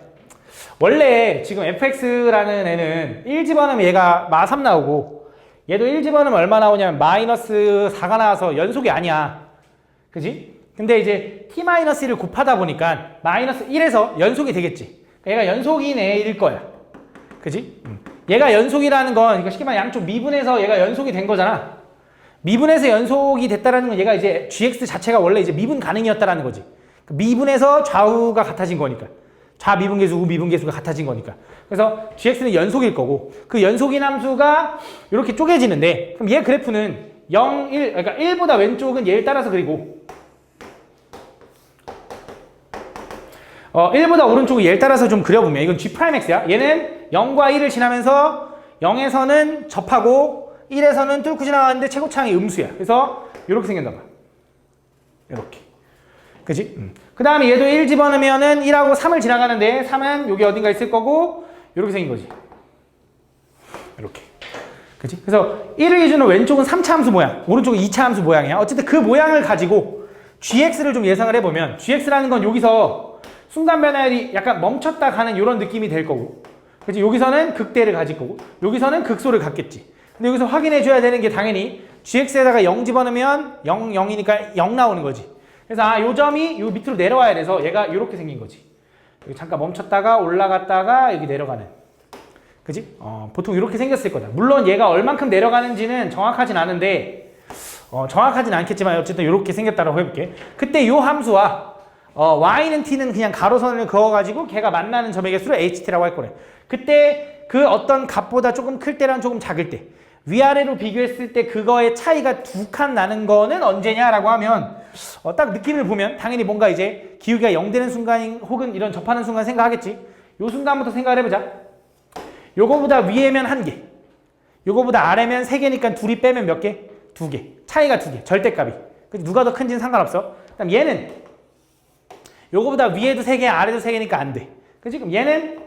원래 지금 fx라는 애는 1 집어넣으면 얘가 마3 나오고 얘도 1 집어넣으면 얼마 나오냐면 마이너스 4가 나와서 연속이 아니야. 그지? 근데 이제 t-1을 곱하다 보니까 마이너스 1에서 연속이 되겠지. 얘가 연속인 애일 거야. 그지? 얘가 연속이라는 건 이거 쉽게 말하면 양쪽 미분해서 얘가 연속이 된 거잖아. 미분해서 연속이 됐다라는 건 얘가 이제 gx 자체가 원래 이제 미분 가능이었다라는 거지. 미분해서 좌우가 같아진 거니까. 좌미분계수, 우미분계수가 같아진 거니까. 그래서 gx는 연속일 거고 그 연속인 함수가 이렇게 쪼개지는데 그럼 얘 그래프는 0, 1, 그러니까 1보다 왼쪽은 얘를 따라서 그리고 1보다 오른쪽은 얘를 따라서 좀 그려보면 이건 G'X야. 얘는 0과 1을 지나면서 0에서는 접하고 1에서는 뚫고 지나가는데 최고차항이 음수야. 그래서 이렇게 생겼나 봐. 이렇게. 그지? 그 다음에 얘도 1 집어넣으면은 1하고 3을 지나가는데 3은 여기 어딘가 있을 거고 이렇게 생긴 거지. 이렇게. 그지? 그래서 1을 기준으로 왼쪽은 3차 함수 모양, 오른쪽은 2차 함수 모양이야. 어쨌든 그 모양을 가지고 GX를 좀 예상을 해보면 GX라는 건 여기서 순간 변화율이 약간 멈췄다 가는 이런 느낌이 될 거고 그치? 여기서는 극대를 가질 거고 여기서는 극소를 갖겠지. 근데 여기서 확인해 줘야 되는 게 당연히 GX에다가 0 집어넣으면 0, 0이니까 0 나오는 거지. 그래서 요 점이 요 밑으로 내려와야 돼서 얘가 이렇게 생긴 거지. 여기 잠깐 멈췄다가 올라갔다가 여기 내려가는. 그지? 보통 이렇게 생겼을 거다. 물론 얘가 얼만큼 내려가는지는 정확하진 않은데 정확하진 않겠지만 어쨌든 이렇게 생겼다고 해볼게. 그때 요 함수와 y는 t는 그냥 가로선을 그어가지고 걔가 만나는 점의 개수를 ht라고 할 거래. 그때 그 어떤 값보다 조금 클 때랑 조금 작을 때 위아래로 비교했을 때 그거의 차이가 2칸 나는 거는 언제냐라고 하면 딱 느낌을 보면 당연히 뭔가 이제 기울기가 0 되는 순간인 혹은 이런 접하는 순간 생각하겠지. 요 순간부터 생각을 해보자. 요거보다 위에면 1개, 요거보다 아래면 3개니까 둘이 빼면 몇 개? 2개. 차이가 2개. 절대값이. 누가 더 큰지는 상관없어. 그다음 얘는 요거보다 위에도 3개, 아래도 3개니까 안 돼. 그치? 그럼 얘는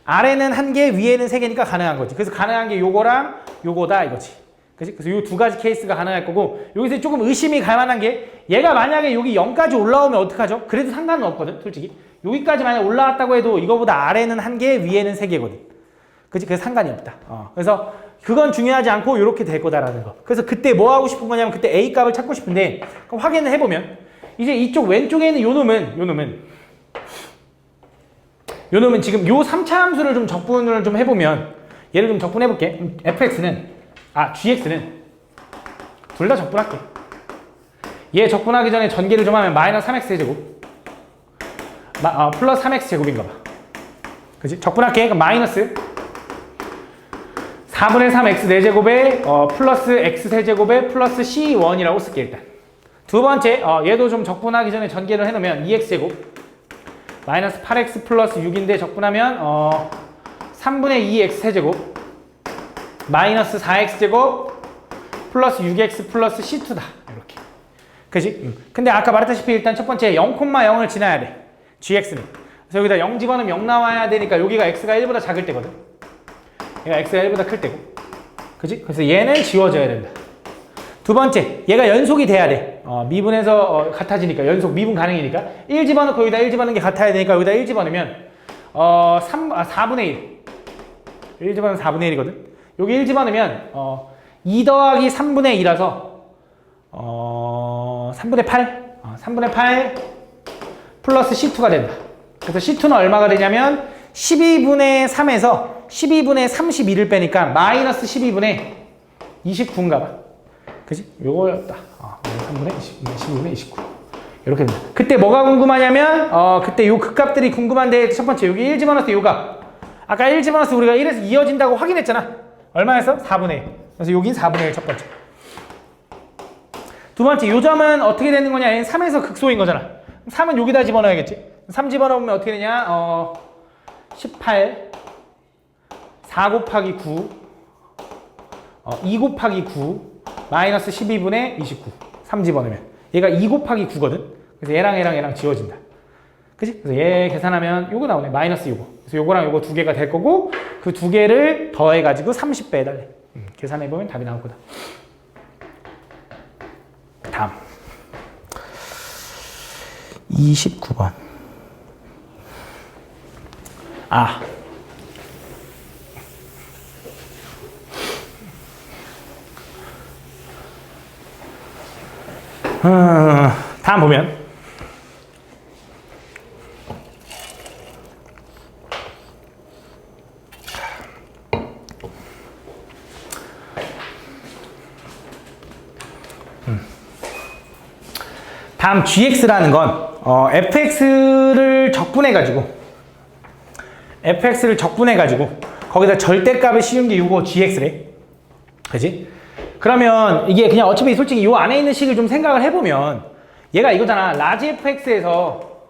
아래는 1개, 위에는 3개니까 가능한 거지. 그래서 가능한 게 요거랑 요거다 이거지. 그치? 그래서 요 두 가지 케이스가 가능할 거고 여기서 조금 의심이 갈 만한 게 얘가 만약에 여기 0까지 올라오면 어떡하죠? 그래도 상관은 없거든, 솔직히. 여기까지 만약 올라왔다고 해도 이거보다 아래는 1개, 위에는 3개거든. 그치? 그래서 상관이 없다. 그래서 그건 중요하지 않고 이렇게 될 거다라는 거. 그래서 그때 뭐 하고 싶은 거냐면 그때 A 값을 찾고 싶은데 그럼 확인을 해보면 이제 이쪽 왼쪽에 있는 요 놈은 지금 요 3차 함수를 좀 적분을 좀 해보면 얘를 좀 적분해볼게. GX는 둘 다 적분할게. 얘 적분하기 전에 전개를 좀 하면 마이너스 3x 세제곱 플러스 3x 제곱인가 봐. 그치? 적분할게. 그럼 마이너스 4분의 3 x 4제곱에 플러스 x 세제곱에 플러스 c1이라고 쓸게 일단. 두 번째 얘도 좀 적분하기 전에 전개를 해놓으면 2x 제곱 마이너스 8x 플러스 6인데 적분하면 3분의 2x 세제곱 마이너스 4x 제곱 플러스 6x 플러스 c2다. 이렇게. 그치? 근데 아까 말했다시피 일단 첫 번째 0,0을 지나야 돼. gx는. 그래서 여기다 0 집어넣으면 0 나와야 되니까 여기가 x가 1보다 작을 때거든. 얘가 x가 1보다 클 때고. 그치? 그래서 얘는 지워져야 된다. 두 번째, 얘가 연속이 돼야 돼. 미분해서 같아지니까 연속 미분 가능이니까 1 집어넣고 여기다 1 집어넣는 게 같아야 되니까 여기다 1 집어넣으면 4분의 1 집어넣으면 4분의 1이거든. 여기 1 집어넣으면 2 더하기 3분의 2라서 3분의 8 3분의 8 플러스 C2가 된다. 그래서 C2는 얼마가 되냐면 12분의 3에서 12분의 31을 빼니까 마이너스 12분의 29인가 봐. 그치? 요거였다. 3분의 12분의 29. 이렇게 됩니다. 그때 뭐가 궁금하냐면, 그때 요 극값들이 궁금한데, 첫 번째, 여기 1 집어넣었을 때 요 값. 아까 1 집어넣었을 때 우리가 1에서 이어진다고 확인했잖아. 얼마였어? 4분의 1. 그래서 여긴 4분의 1 첫 번째. 두 번째, 요 점은 어떻게 되는 거냐? 얘는 3에서 극소인 거잖아. 3은 여기다 집어넣어야겠지. 3 집어넣으면 어떻게 되냐? 18, 4 곱하기 9, 2 곱하기 9, 마이너스 12분의 29. 3 집어넣으면. 얘가 2 곱하기 9거든. 그래서 얘랑 지워진다. 그치? 그래서 얘 계산하면 요거 나오네. 마이너스 요거. 그래서 요거랑 요거 두 개가 될 거고 그 두 개를 더해가지고 30배 해달래. 계산해보면 답이 나올 거다. 다음. 29번. 아. 다음 보면 다음 gx라는 건 fx를 적분해가지고 거기다 절대값을 씌운 게 이거 gx래. 그지? 그러면 이게 그냥 어차피 솔직히 이 안에 있는 식을 좀 생각을 해보면 얘가 이거잖아. 라지 fx에서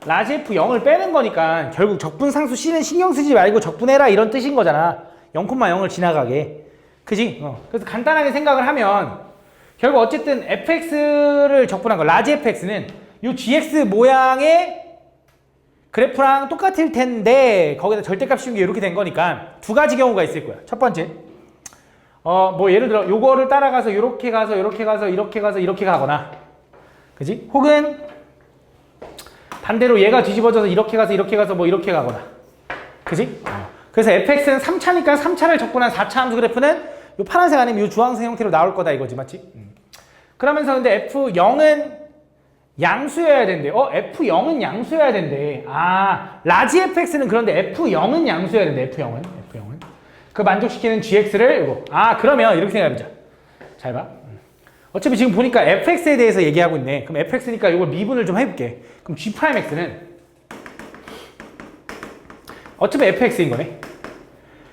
라지 f0을 빼는 거니까 결국 적분상수 c는 신경 쓰지 말고 적분해라 이런 뜻인 거잖아. 0,0을 지나가게. 그지? 그래서 간단하게 생각을 하면 결국 어쨌든 fx를 적분한 거 라지 fx는 이 gx 모양의 그래프랑 똑같을 텐데 거기다 절대값 씌운 게 이렇게 된 거니까 두 가지 경우가 있을 거야. 첫 번째 뭐 예를 들어 요거를 따라가서 이렇게 가서 이렇게 가서 이렇게 가서 이렇게 가거나 그지? 혹은 반대로 얘가 뒤집어져서 이렇게 가서 뭐 이렇게 가거나 그지? 그래서 fx는 3차니까 3차를 적분한 4차 함수 그래프는 요 파란색 아니면 요 주황색 형태로 나올 거다 이거지 맞지? 그러면서 근데 f0은 양수여야 된대. f0은 양수여야 된대. 아, 라지 fx는 그런데 f0은 양수여야 된대. f0은. 그 만족시키는 gx를 이거. 아, 그러면 이렇게 생각해보자. 잘 봐. 어차피 지금 보니까 fx에 대해서 얘기하고 있네. 그럼 fx니까 이걸 미분을 좀 해볼게. 그럼 g'x는 어차피 fx인 거네.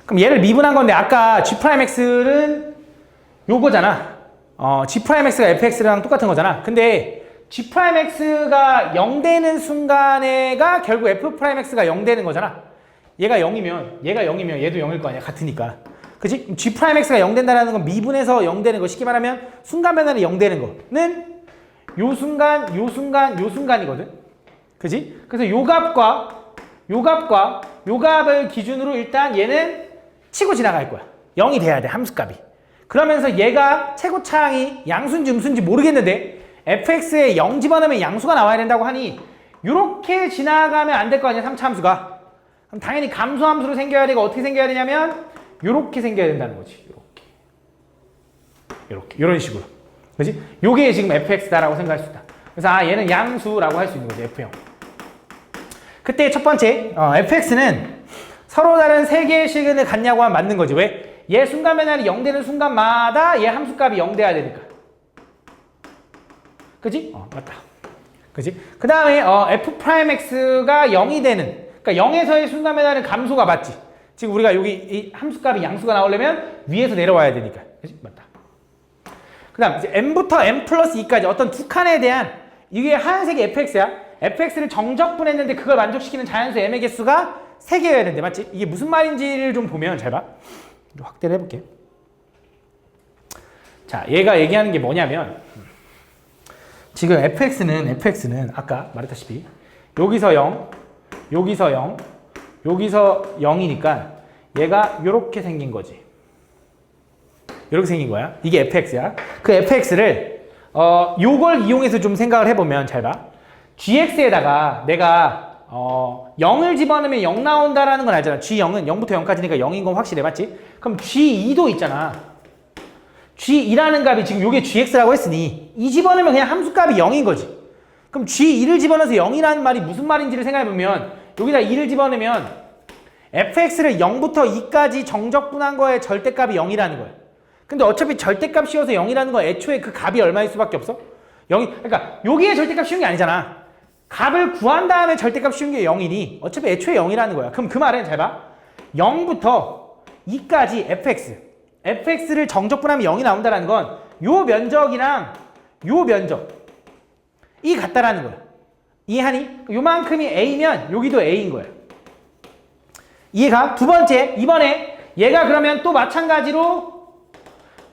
그럼 얘를 미분한 건데 아까 g'x는 요거잖아. g'x가 fx랑 똑같은 거잖아. 근데 g'x가 0 되는 순간에가 결국 f'x가 0 되는 거잖아. 얘가 0이면 얘도 0일 거 아니야. 같으니까. 그치? g'x가 0 된다는 건 미분해서 0 되는 거. 쉽게 말하면 순간 변화는 0 되는 거는 요 순간이거든. 그치? 그래서 요 값을 기준으로 일단 얘는 치고 지나갈 거야. 0이 돼야 돼. 함수값이. 그러면서 얘가 최고차항이 양수인지 음수인지 모르겠는데 fx에 0 집어넣으면 양수가 나와야 된다고 하니 이렇게 지나가면 안 될 거 아니야. 3차 함수가. 그럼 당연히 감소함수로 생겨야 되고 어떻게 생겨야 되냐면 이렇게 생겨야 된다는 거지. 이렇게 이런 식으로. 그렇지? 요게 지금 fx다라고 생각할 수 있다. 그래서 얘는 양수라고 할 수 있는 거지. f0. 그때 첫 번째 fx는 서로 다른 세 개의 시그널을 갖냐고 하면 맞는 거지. 왜? 얘 순간 변화는 0 되는 순간마다 얘 함수값이 0 돼야 되니까. 그지? 맞다. 그지? 그 다음에 f'x가 0이 되는, 그러니까 0에서의 순간 변화는 감소가 맞지. 지금 우리가 여기 이 함수값이 양수가 나오려면 위에서 내려와야 되니까. 그지? 맞다. 그 다음 이제 m부터 m 플러스 2까지 어떤 두 칸에 대한 이게 하얀색이 fx야. fx를 정적분했는데 그걸 만족시키는 자연수 m의 개수가 3개여야 되는데 맞지? 이게 무슨 말인지를 좀 보면 잘 봐. 확대를 해볼게. 자, 얘가 얘기하는 게 뭐냐면 지금 fx는 아까 말했다시피 여기서 0, 여기서 0, 여기서 0이니까 얘가 이렇게 생긴 거지. 이렇게 생긴 거야. 이게 fx야. 그 fx를 요걸 이용해서 좀 생각을 해보면 잘 봐. gx에다가 내가 0을 집어넣으면 0 나온다라는 건 알잖아. g0은 0부터 0까지니까 0인 건 확실해. 맞지? 그럼 g2도 있잖아. g2라는 값이 지금 요게 gx라고 했으니 2 집어넣으면 그냥 함수값이 0인 거지. 그럼 g2를 집어넣어서 0이라는 말이 무슨 말인지를 생각해보면 여기다 2를 집어넣으면 fx를 0부터 2까지 정적분한 거에 절대값이 0이라는 거야. 근데 어차피 절대값 씌워서 0이라는 건 애초에 그 값이 얼마일 수밖에 없어? 0이, 그러니까 여기에 절대값 씌운 게 아니잖아. 값을 구한 다음에 절대값 씌운 게 0이니 어차피 애초에 0이라는 거야. 그럼 그 말은 잘 봐. 0부터 2까지 fx를 정적분하면 0이 나온다는 건 요 면적이랑 요 면적이 같다라는 거야. 이해하니? 요만큼이 a면 여기도 a인 거야. 이해가? 두 번째, 이번에 얘가 그러면 또 마찬가지로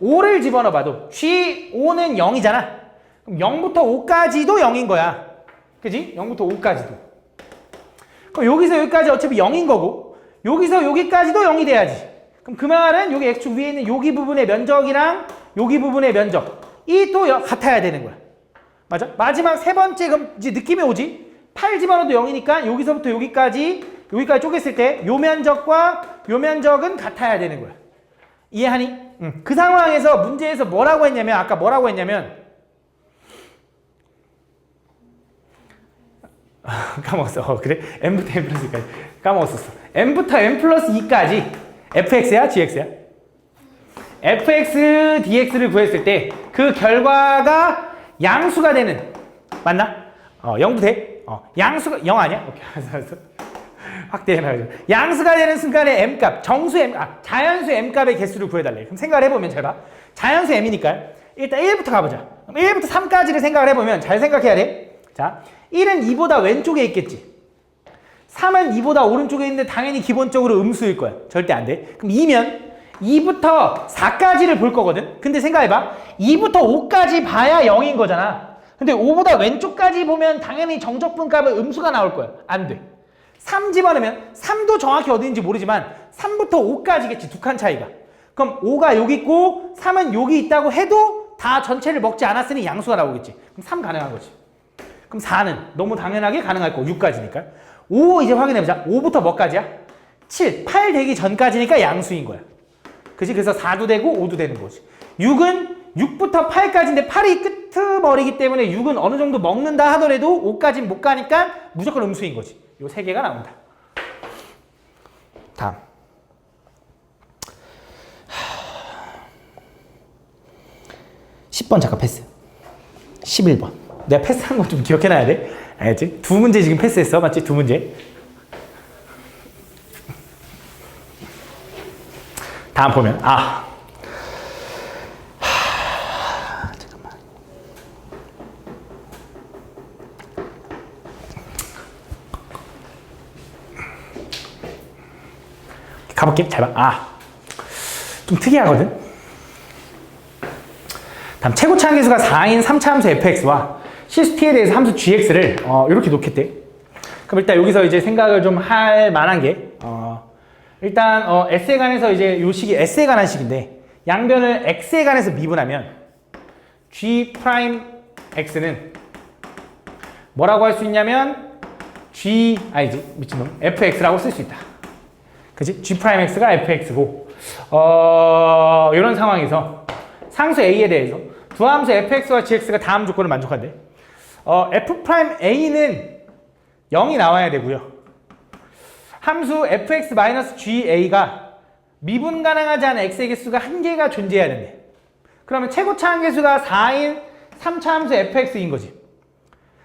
5를 집어넣어봐도 g5는 0이잖아. 그럼 0부터 5까지도 0인 거야. 그지? 0부터 5까지도. 그럼 여기서 여기까지 어차피 0인 거고 여기서 여기까지도 0이 돼야지. 그럼 그 말은 여기 x축 위에 있는 여기 부분의 면적이랑 여기 부분의 면적이 또 같아야 되는 거야. 맞아? 마지막 세 번째 그럼 이제 느낌이 오지? 8 집어넣어도 0이니까 여기서부터 여기까지 쪼갰을 때 요 면적과 요 면적은 같아야 되는 거야. 이해하니? 그 상황에서 문제에서 뭐라고 했냐면 아까 뭐라고 했냐면 까먹었어. 그래? n부터 n 플러스 2까지 까먹었었어. n부터 n 플러스 2까지 fx야? gx야? fx, dx를 구했을 때 그 결과가 양수가 되는 맞나? 0도 돼? 양수가 0 아니야? 오케이. 알았어. 확대해놔야죠. 양수가 되는 순간에 m값, 자연수 m값의 개수를 구해달래. 그럼 생각을 해보면 잘 봐. 자연수 m이니까 일단 1부터 가보자. 그럼 1부터 3까지를 생각을 해보면 잘 생각해야 돼. 자, 1은 2보다 왼쪽에 있겠지. 3은 2보다 오른쪽에 있는데 당연히 기본적으로 음수일 거야. 절대 안 돼. 그럼 2면 2부터 4까지를 볼 거거든. 근데 생각해봐. 2부터 5까지 봐야 0인 거잖아. 근데 5보다 왼쪽까지 보면 당연히 정적분 값은 음수가 나올 거야. 안 돼. 3 집어넣으면 3도 정확히 어디인지 모르지만 3부터 5까지겠지. 두 칸 차이가. 그럼 5가 여기 있고 3은 여기 있다고 해도 다 전체를 먹지 않았으니 양수가 나오겠지. 그럼 3 가능한 거지. 그럼 4는 너무 당연하게 가능할 거고 6까지니까. 5 이제 확인해보자. 5부터 뭐까지야? 7, 8 되기 전까지니까 양수인 거야. 그치? 그래서 4도 되고 5도 되는 거지. 6은 6부터 8까지인데 8이 끄트머리기 때문에 6은 어느 정도 먹는다 하더라도 5까지는 못 가니까 무조건 음수인 거지. 요 세 개가 나온다. 다음. 10번 잠깐 패스. 11번. 내가 패스한 거 좀 기억해놔야 돼. 알겠지? 두 문제 지금 패스했어. 맞지? 두 문제. 다음 보면 잠깐만. 가볼게. 잘 봐. 좀 특이하거든. 다음 최고차 함계수가 4인 3차 함수 fx와 실수 t에 대해서 함수 gx를 이렇게 놓겠대. 그럼 일단 여기서 이제 생각을 좀 할 만한 게 일단 S에 관해서 이제 요 식이 S에 관한 식인데 양변을 X에 관해서 미분하면 G 프라임 X는 뭐라고 할 수 있냐면 미친놈 FX라고 쓸 수 있다. 그치? G 프라임 X가 FX고 이런 상황에서 상수 A에 대해서 두 함수 fx와 gx가 다음 조건을 만족한대. f 프라임 A는 0이 나와야 되고요. 함수 fx-ga가 미분 가능하지 않은 x의 개수가 한 개가 존재해야 된대. 그러면 최고차 함계수가 4인 3차 함수 fx인 거지.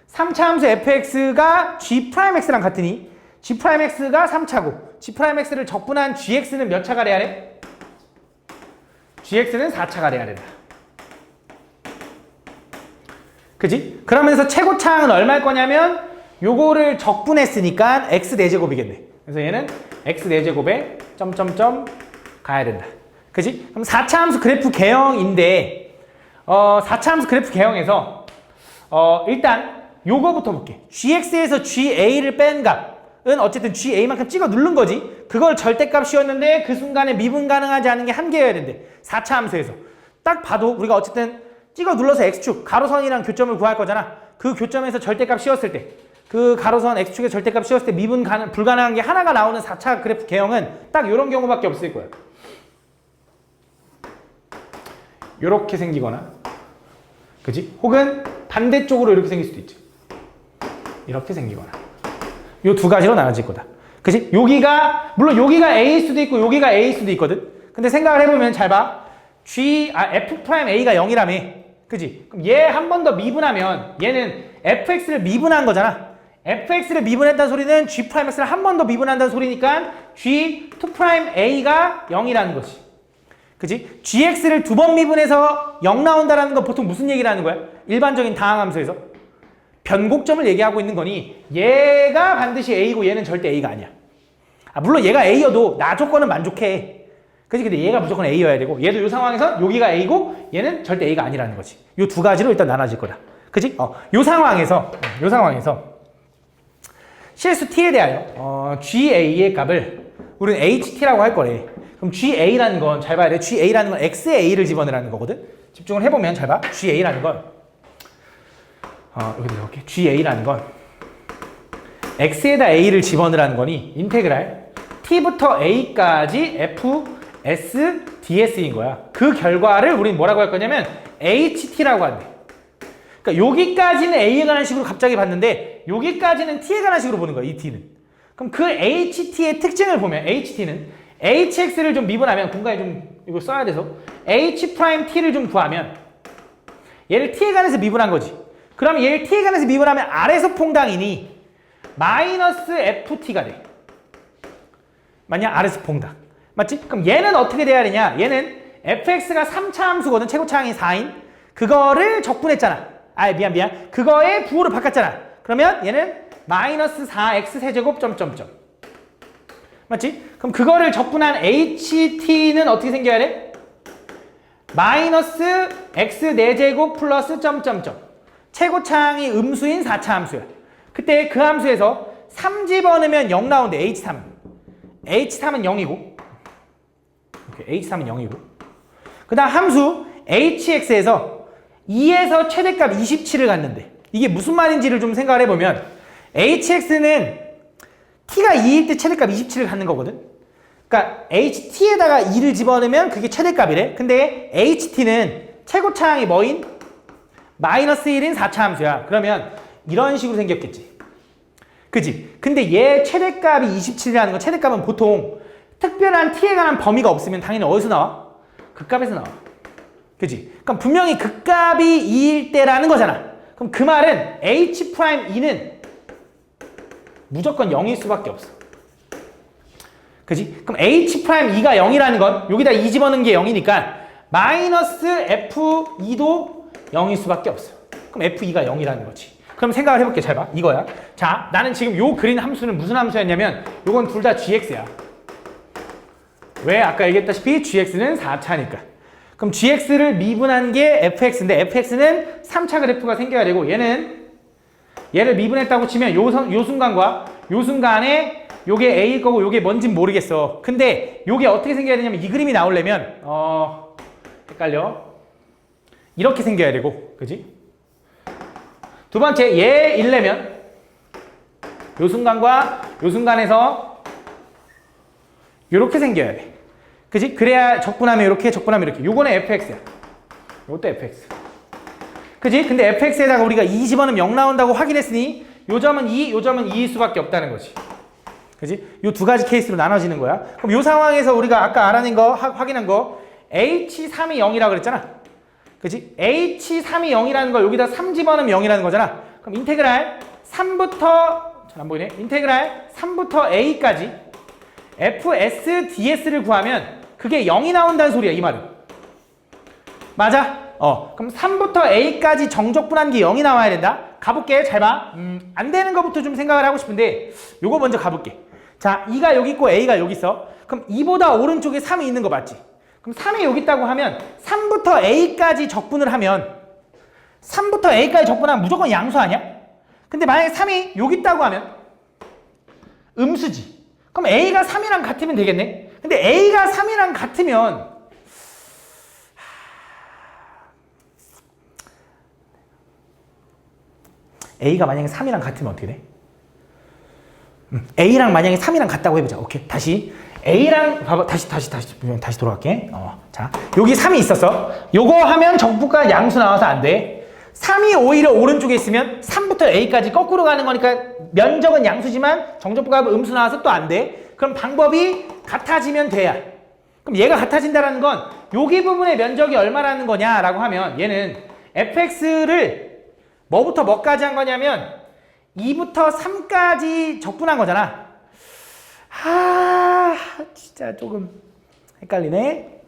3차 함수 fx가 g'x랑 같으니 g'x가 3차고 g'x를 적분한 gx는 몇 차가 돼야 돼? gx는 4차가 돼야 된다. 그지? 그러면서 최고차항은 얼마일 거냐면 요거를 적분했으니까 x 4제곱이겠네. 그래서 얘는 x 4제곱에 점점점 가야 된다. 그지? 그럼 4차 함수 그래프 개형인데 4차 함수 그래프 개형에서 일단 요거부터 볼게. gx에서 ga를 뺀 값은 어쨌든 ga만큼 찍어 누른 거지. 그걸 절대값이었는데 그 순간에 미분 가능하지 않은 게 한 개여야 된대. 4차 함수에서. 딱 봐도 우리가 어쨌든 찍어 눌러서 x축, 가로선이랑 교점을 구할 거잖아. 그 교점에서 절대값 씌웠을 때 그 가로선 x축의 절대값 씌웠을 때 미분 불가능한 게 하나가 나오는 4차 그래프 개형은 딱 이런 경우밖에 없을 거야. 요렇게 생기거나 그지? 혹은 반대쪽으로 이렇게 생길 수도 있지. 이렇게 생기거나 요 두 가지로 나눠질 거다. 그지? 여기가 물론 여기가 A일 수도 있고 여기가 A일 수도 있거든. 근데 생각을 해보면 잘 봐. F'A가 0이라며. 그지? 그럼 얘 한 번 더 미분하면 얘는 fx를 미분한 거잖아. fx를 미분했다는 소리는 g'x를 한 번 더 미분한다는 소리니까 g'2'A가 0이라는 거지. 그지? gx를 두 번 미분해서 0 나온다는 건 보통 무슨 얘기를 하는 거야? 일반적인 다항함수에서 변곡점을 얘기하고 있는 거니 얘가 반드시 A고 얘는 절대 A가 아니야. 물론 얘가 A여도 나 조건은 만족해. 그치? 근데 얘가 무조건 A여야 되고 얘도 이 상황에서 여기가 A고 얘는 절대 A가 아니라는 거지. 이 두 가지로 일단 나눠질 거다. 그치? 요 상황에서 실수 T에 대하여 GA의 값을 우리는 HT라고 할 거래. 그럼 GA라는 건 잘 봐야 돼. GA라는 건 X의 A를 집어넣으라는 거거든. 집중을 해보면 잘 봐. GA라는 건 여기 넣을게. GA라는 건 x에다 a를 집어넣으라는 거니 인테그랄 t부터 a까지 f s ds인 거야. 그 결과를 우리는 뭐라고 할 거냐면 ht라고 한대. 그러니까 여기까지는 a에 관한 식으로 갑자기 봤는데 여기까지는 t에 관한 식으로 보는 거야. 이 t는. 그럼 그 ht의 특징을 보면 ht는 hx를 좀 미분하면 공간에 좀 이거 써야 돼서 h't를 좀 구하면 얘를 t에 관해서 미분한 거지. 그럼 얘를 t에 관해서 미분하면 아래서 퐁당이니 마이너스 ft가 돼. 맞냐? 아래서 퐁당. 맞지? 그럼 얘는 어떻게 돼야 되냐? 얘는 fx가 3차 함수거든. 최고차항이 4인. 그거를 적분했잖아. 미안. 그거에 부호를 바꿨잖아. 그러면 얘는 마이너스 4x 세제곱 점점점. 맞지? 그럼 그거를 적분한 ht는 어떻게 생겨야 돼? 마이너스 x 4제곱 플러스 점점점. 최고차항이 음수인 4차 함수야. 그때 그 함수에서 3 집어넣으면 0 나오는데 h3은 0이고 h3은 0이고 그 다음 함수 hx에서 2에서 최대값 27을 갖는데 이게 무슨 말인지를 좀 생각을 해보면 hx는 t가 2일 때 최대값 27을 갖는 거거든. 그러니까 ht에다가 2를 집어넣으면 그게 최대값이래. 근데 ht는 최고차항이 뭐인? 마이너스 1인 4차 함수야. 그러면 이런 식으로 생겼겠지. 그지? 근데 얘 최대값이 27이라는 건 최대값은 보통 특별한 t에 관한 범위가 없으면 당연히 어디서 나와? 극값에서 나와. 그지? 그럼 분명히 극값이 2일 때라는 거잖아. 그럼 그 말은 h'2는 무조건 0일 수밖에 없어. 그지? 그럼 h'2가 0이라는 건 여기다 2 집어넣은 게 0이니까 마이너스 f2도 0일 수밖에 없어. 그럼 f2가 0이라는 거지. 그럼 생각을 해볼게. 잘 봐. 이거야. 자, 나는 지금 요 그린 함수는 무슨 함수였냐면 요건 둘 다 gx야. 왜? 아까 얘기했다시피 gx는 4차니까. 그럼 gx를 미분한 게 fx인데 fx는 3차 그래프가 생겨야 되고 얘를 미분했다고 치면 요 순간과 요 순간에 요게 a일 거고 요게 뭔진 모르겠어. 근데 요게 어떻게 생겨야 되냐면 이 그림이 나오려면 헷갈려. 이렇게 생겨야 되고, 그지? 두 번째, 얘이려면 요 순간과 요 순간에서 요렇게 생겨야 돼. 그지? 그래야 적분하면 이렇게, 적분하면 이렇게. 요거는 fx야. 요것도 fx. 그지? 근데 fx에다가 우리가 2 집어넣으면 0 나온다고 확인했으니 요 점은 2, 요 점은 2일 수밖에 없다는 거지. 그지? 요 두 가지 케이스로 나눠지는 거야. 그럼 요 상황에서 우리가 아까 알아낸 거, 확인한 거 h3이 0이라고 그랬잖아. 그지? h3이 0이라는 걸 여기다 3 집어넣으면 0이라는 거잖아. 그럼 인테그랄 3부터 잘 안 보이네. 인테그랄 3부터 a까지 fs ds를 구하면 그게 0이 나온다는 소리야. 이 말은. 맞아? 그럼 3부터 a까지 정적분한 게 0이 나와야 된다. 가볼게. 잘 봐. 안 되는 것부터 좀 생각을 하고 싶은데 요거 먼저 가볼게. 자, 2가 여기 있고 a가 여기 있어. 그럼 2보다 오른쪽에 3이 있는 거 맞지? 그럼 3이 여기 있다고 하면 3부터 a까지 적분을 하면 3부터 a까지 적분하면 무조건 양수 아니야? 근데 만약에 3이 여기 있다고 하면 음수지. 그럼 a가 3이랑 같으면 되겠네? 근데 a가 3이랑 같으면 a가 만약에 3이랑 같으면 어떻게 돼? a랑 만약에 3이랑 같다고 해보자. 오케이. 다시 a랑 봐봐. 다시 돌아갈게. 자, 여기 3이 있었어. 요거 하면 정부가 양수 나와서 안 돼. 3이 오히려 오른쪽에 있으면 3부터 a까지 거꾸로 가는 거니까 면적은 양수지만 정적부가 음수 나와서 또 안 돼. 그럼 방법이 같아지면 돼야. 그럼 얘가 같아진다는 건 여기 부분의 면적이 얼마라는 거냐라고 하면 얘는 fx를 뭐부터 뭐까지 한 거냐면 2부터 3까지 적분한 거잖아. 진짜 조금 헷갈리네.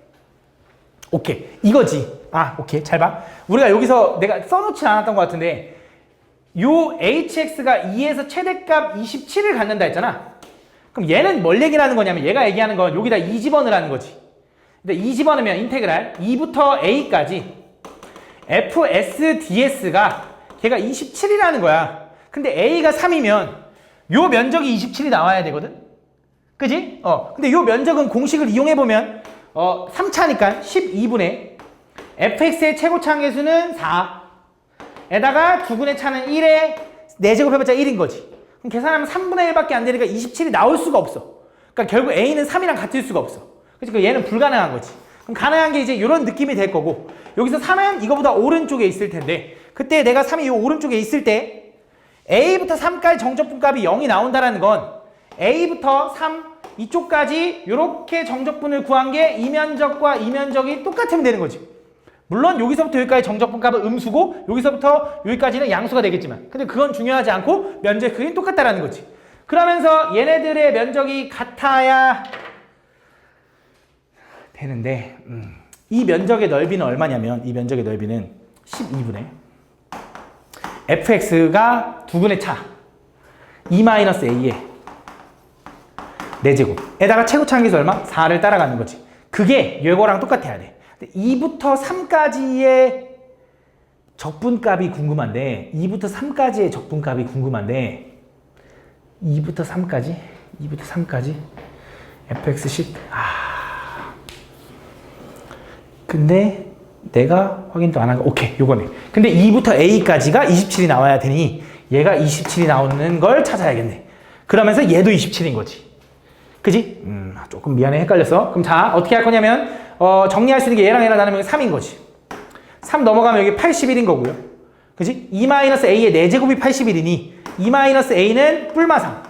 오케이. 이거지. 오케이. 잘 봐. 우리가 여기서 내가 써놓지 않았던 것 같은데 요 hx가 2에서 최대값 27을 갖는다 했잖아. 그럼 얘는 뭘 얘기하는 거냐면 얘가 얘기하는 건 여기다 2 집어넣으라는 거지. 근데 2 집어넣으면 인테그랄 2부터 a까지 fs ds가 걔가 27이라는 거야. 근데 a가 3이면 요 면적이 27이 나와야 되거든. 그지? 근데 요 면적은 공식을 이용해보면 3차니까 12분의 fx의 최고차항 계수는 4 에다가 두근의 차는 1에 4제곱 해봤자 1인 거지. 그럼 계산하면 3분의 1밖에 안 되니까 27이 나올 수가 없어. 그러니까 결국 A는 3이랑 같을 수가 없어. 그치? 그러니까 얘는 불가능한 거지. 그럼 가능한 게 이제 이런 느낌이 될 거고, 여기서 3은 이거보다 오른쪽에 있을 텐데, 그때 내가 3이 이 오른쪽에 있을 때 A부터 3까지 정적분값이 0이 나온다는 건 A부터 3 이쪽까지 이렇게 정적분을 구한 게 이 면적과 이 면적이 똑같으면 되는 거지. 물론 여기서부터 여기까지 정적분값은 음수고 여기서부터 여기까지는 양수가 되겠지만, 근데 그건 중요하지 않고 면적의 크기는 똑같다라는 거지. 그러면서 얘네들의 면적이 같아야 되는데, 이 면적의 넓이는 얼마냐면, 이 면적의 넓이는 12분의 fx가 두근의 차 2-a에 4제곱에다가 최고차항계수 얼마? 4를 따라가는 거지. 그게 이거랑 똑같아야 돼. 2부터 3까지의 적분값이 궁금한데, 2부터 3까지의 적분값이 궁금한데, 2부터 3까지 fx식, 근데 내가 확인도 안 한 거, 오케이, 요거네. 근데 2부터 a까지가 27이 나와야 되니 얘가 27이 나오는 걸 찾아야겠네. 그러면서 얘도 27인 거지. 그지? 조금 미안해, 헷갈렸어. 그럼 자, 어떻게 할 거냐면 정리할 수 있는 게 얘랑 나누면 3인 거지. 3 넘어가면 여기 81인 거고요. 그지? 2-a의 4제곱이 81이니 2-a는 뿔마3.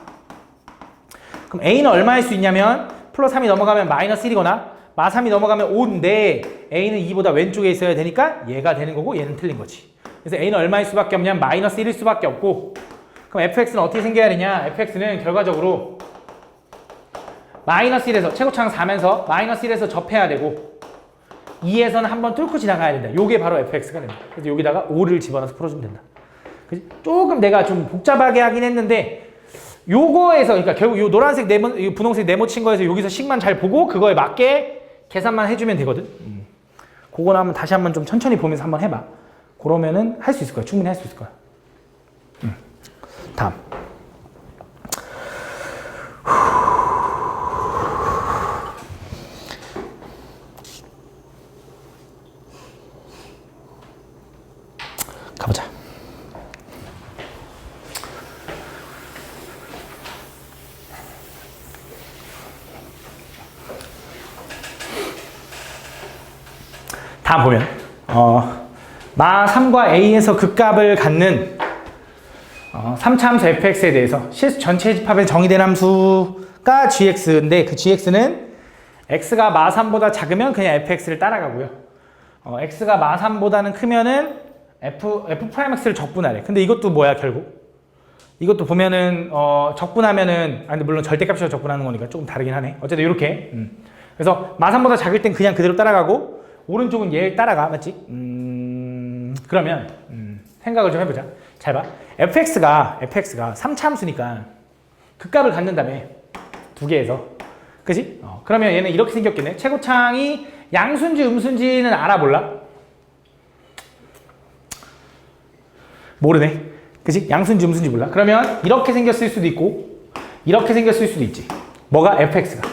그럼 a는 얼마일 수 있냐면 플러스 3이 넘어가면 마이너스 1이거나 마3이 넘어가면 5인데 a는 2보다 왼쪽에 있어야 되니까 얘가 되는 거고 얘는 틀린 거지. 그래서 a는 얼마일 수밖에 없냐면 마이너스 1일 수밖에 없고, 그럼 fx는 어떻게 생겨야 되냐? fx는 결과적으로 마이너스 1에서 최고차항 4면서 마이너스 1에서 접해야 되고 2에서는 한번 뚫고 지나가야 된다. 요게 바로 fx가 된다. 그래서 여기다가 5를 집어넣어서 풀어주면 된다. 그치? 조금 내가 좀 복잡하게 하긴 했는데 요거에서, 그러니까 결국 요 노란색 네모, 분홍색 네모 친 거에서 여기서 식만 잘 보고 그거에 맞게 계산만 해주면 되거든. 그거는 한번 다시 한번 좀 천천히 보면서 한번 해봐. 그러면은 할 수 있을 거야. 충분히 할 수 있을 거야. 다음. 가보자. 다음 보면 마3과 a에서 극값을 갖는 3차함수 fx에 대해서 실수 전체 집합에 정의된 함수가 gx인데, 그 gx는 x가 마3보다 작으면 그냥 fx를 따라가고요. x가 마3보다는 크면은 f'x를 적분하래. 근데 이것도 뭐야 결국? 이것도 보면은 적분하면은, 근데 물론 절대값이라 적분하는 거니까 조금 다르긴 하네. 어쨌든 이렇게. 그래서 마3보다 작을 땐 그냥 그대로 따라가고 오른쪽은 얘를 따라가. 맞지? 그러면 생각을 좀 해보자. 잘 봐. fx가 3차 함수니까 극값을 갖는다며. 두 개에서. 그지? 그러면 얘는 이렇게 생겼겠네. 최고차항이 양수인지 음수인지는 알아 몰라? 모르네. 그지? 양수인지 음수인지 몰라. 그러면 이렇게 생겼을 수도 있고 이렇게 생겼을 수도 있지. 뭐가? fx가.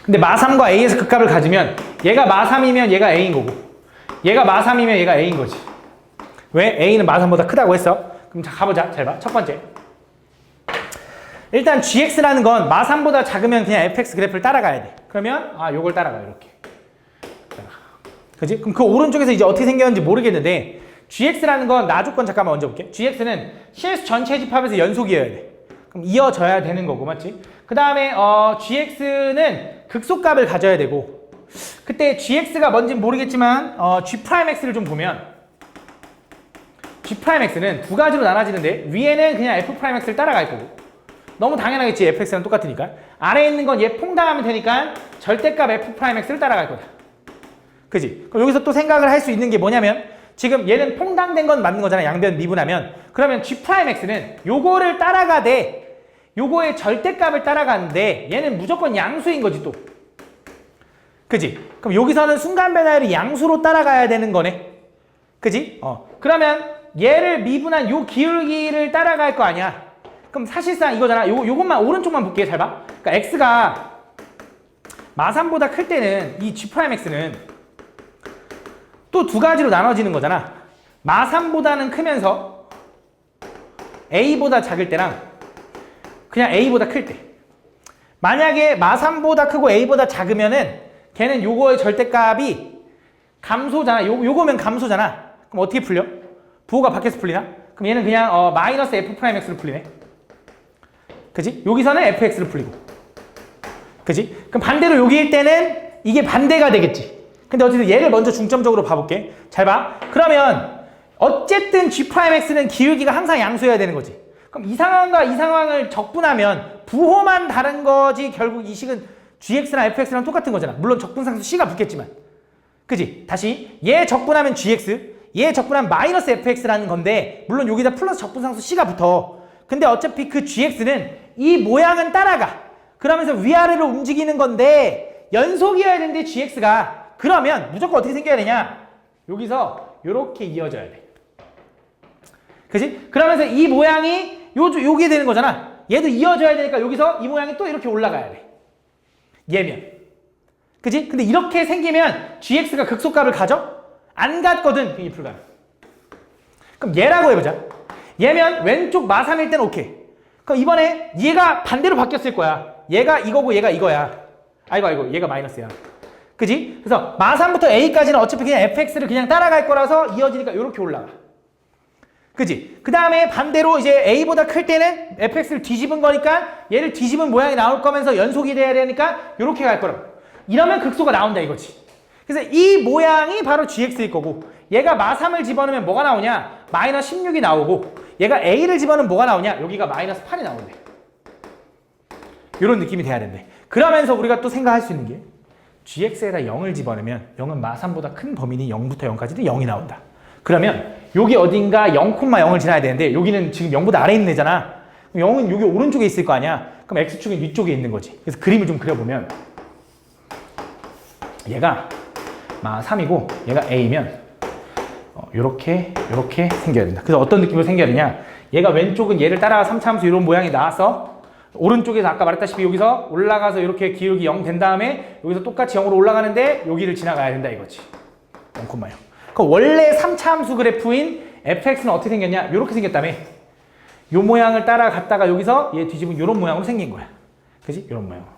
근데 마3과 a에서 극값을 가지면 얘가 마3이면 얘가 a인 거고 얘가 마3이면 얘가 a인 거지. 왜? a는 마3보다 크다고 했어. 그럼 자, 가보자. 잘 봐. 첫 번째. 일단 gx라는 건 마3보다 작으면 그냥 fx 그래프를 따라가야 돼. 그러면 요걸 따라가. 이렇게. 그지? 그럼 그 오른쪽에서 이제 어떻게 생겼는지 모르겠는데 gx라는 건 나 조건 잠깐만 먼저 볼게. gx는 실수 전체 집합에서 연속이어야 돼. 그럼 이어져야 되는 거고, 맞지? 그 다음에 gx는 극소값을 가져야 되고, 그때 gx가 뭔지 모르겠지만 g'x를 좀 보면 g'x는 두 가지로 나눠지는데 위에는 그냥 f'x를 따라갈 거고, 너무 당연하겠지. fx랑 똑같으니까. 아래에 있는 건 얘 퐁당하면 되니까 절대값 f'x를 따라갈 거다. 그지? 그럼 여기서 또 생각을 할 수 있는 게 뭐냐면, 지금 얘는 퐁당된 건 맞는 거잖아. 양변 미분하면. 그러면 g'x는 요거를 따라가되 요거의 절대값을 따라가는데 얘는 무조건 양수인 거지 또. 그지? 그럼 여기서는 순간 변화율이 양수로 따라가야 되는 거네. 그지? 그러면 얘를 미분한 요 기울기를 따라갈 거 아니야. 그럼 사실상 이거잖아. 요것만 오른쪽만 볼게. 잘 봐. 그러니까 x가 마3보다 클 때는 이 g'x는 또 두 가지로 나눠지는 거잖아. 마3보다는 크면서 a보다 작을 때랑 그냥 a보다 클 때. 만약에 마3보다 크고 a보다 작으면은 걔는 요거의 절대값이 감소잖아. 요거면 감소잖아. 그럼 어떻게 풀려? 부호가 밖에서 풀리나? 그럼 얘는 그냥 마이너스 f'x로 풀리네. 그지? 여기서는 fx로 풀리고. 그지? 그럼 반대로 여기일 때는 이게 반대가 되겠지. 근데 어쨌든 얘를 먼저 중점적으로 봐볼게. 잘 봐. 그러면 어쨌든 g'x는 기울기가 항상 양수여야 되는 거지. 그럼 이 상황과 이 상황을 적분하면 부호만 다른 거지 결국 이 식은 gx나 fx랑 똑같은 거잖아. 물론 적분상수 c가 붙겠지만. 그지? 다시 얘 적분하면 gx, 얘 적분하면 마이너스 fx라는 건데 물론 여기다 플러스 적분상수 c가 붙어. 근데 어차피 그 gx는 이 모양은 따라가. 그러면서 위아래로 움직이는 건데 연속이어야 되는데 gx가 그러면 무조건 어떻게 생겨야 되냐? 여기서 이렇게 이어져야 돼. 그지? 그러면서 이 모양이 요게 되는 거잖아. 얘도 이어져야 되니까 여기서 이 모양이 또 이렇게 올라가야 돼. 얘면. 그지? 근데 이렇게 생기면 gx가 극소값을 가져? 안 갖거든. 이 불가능. 그럼 얘라고 해보자. 얘면 왼쪽 마3일 때는 오케이. 그럼 이번에 얘가 반대로 바뀌었을 거야. 얘가 이거고 얘가 이거야. 아이고 얘가 마이너스야. 그지? 그래서 마3부터 a까지는 어차피 그냥 fx를 그냥 따라갈 거라서 이어지니까 이렇게 올라가. 그지? 그 다음에 반대로 이제 a보다 클 때는 fx를 뒤집은 거니까 얘를 뒤집은 모양이 나올 거면서 연속이 돼야 되니까 이렇게 갈 거라고. 이러면 극소가 나온다 이거지. 그래서 이 모양이 바로 gx일 거고 얘가 마3을 집어넣으면 뭐가 나오냐? 마이너스 16이 나오고 얘가 a를 집어넣으면 뭐가 나오냐? 여기가 마이너스 8이 나오네. 이런 느낌이 돼야 된대. 그러면서 우리가 또 생각할 수 있는 게 gx에다 0을 집어넣으면 0은 마3보다 큰 범위니 0부터 0까지도 0이 나온다. 그러면 여기 어딘가 0,0을 지나야 되는데 여기는 지금 0보다 아래에 있는 애잖아. 0은 여기 오른쪽에 있을 거 아니야. 그럼 x축은 위쪽에 있는 거지. 그래서 그림을 좀 그려보면 얘가 마3이고 얘가 a면 요렇게 생겨야 된다. 그래서 어떤 느낌으로 생겨야 되냐? 얘가 왼쪽은 얘를 따라가 3차함수 이런 모양이 나왔어. 오른쪽에서 아까 말했다시피 여기서 올라가서 이렇게 기울기 0 된 다음에 여기서 똑같이 0으로 올라가는데 여기를 지나가야 된다 이거지. 0,0. 그럼 원래 3차함수 그래프인 fx는 어떻게 생겼냐? 이렇게 생겼다며. 요 모양을 따라갔다가 여기서 얘 뒤집은 이런 모양으로 생긴 거야. 그지? 이런 모양으로.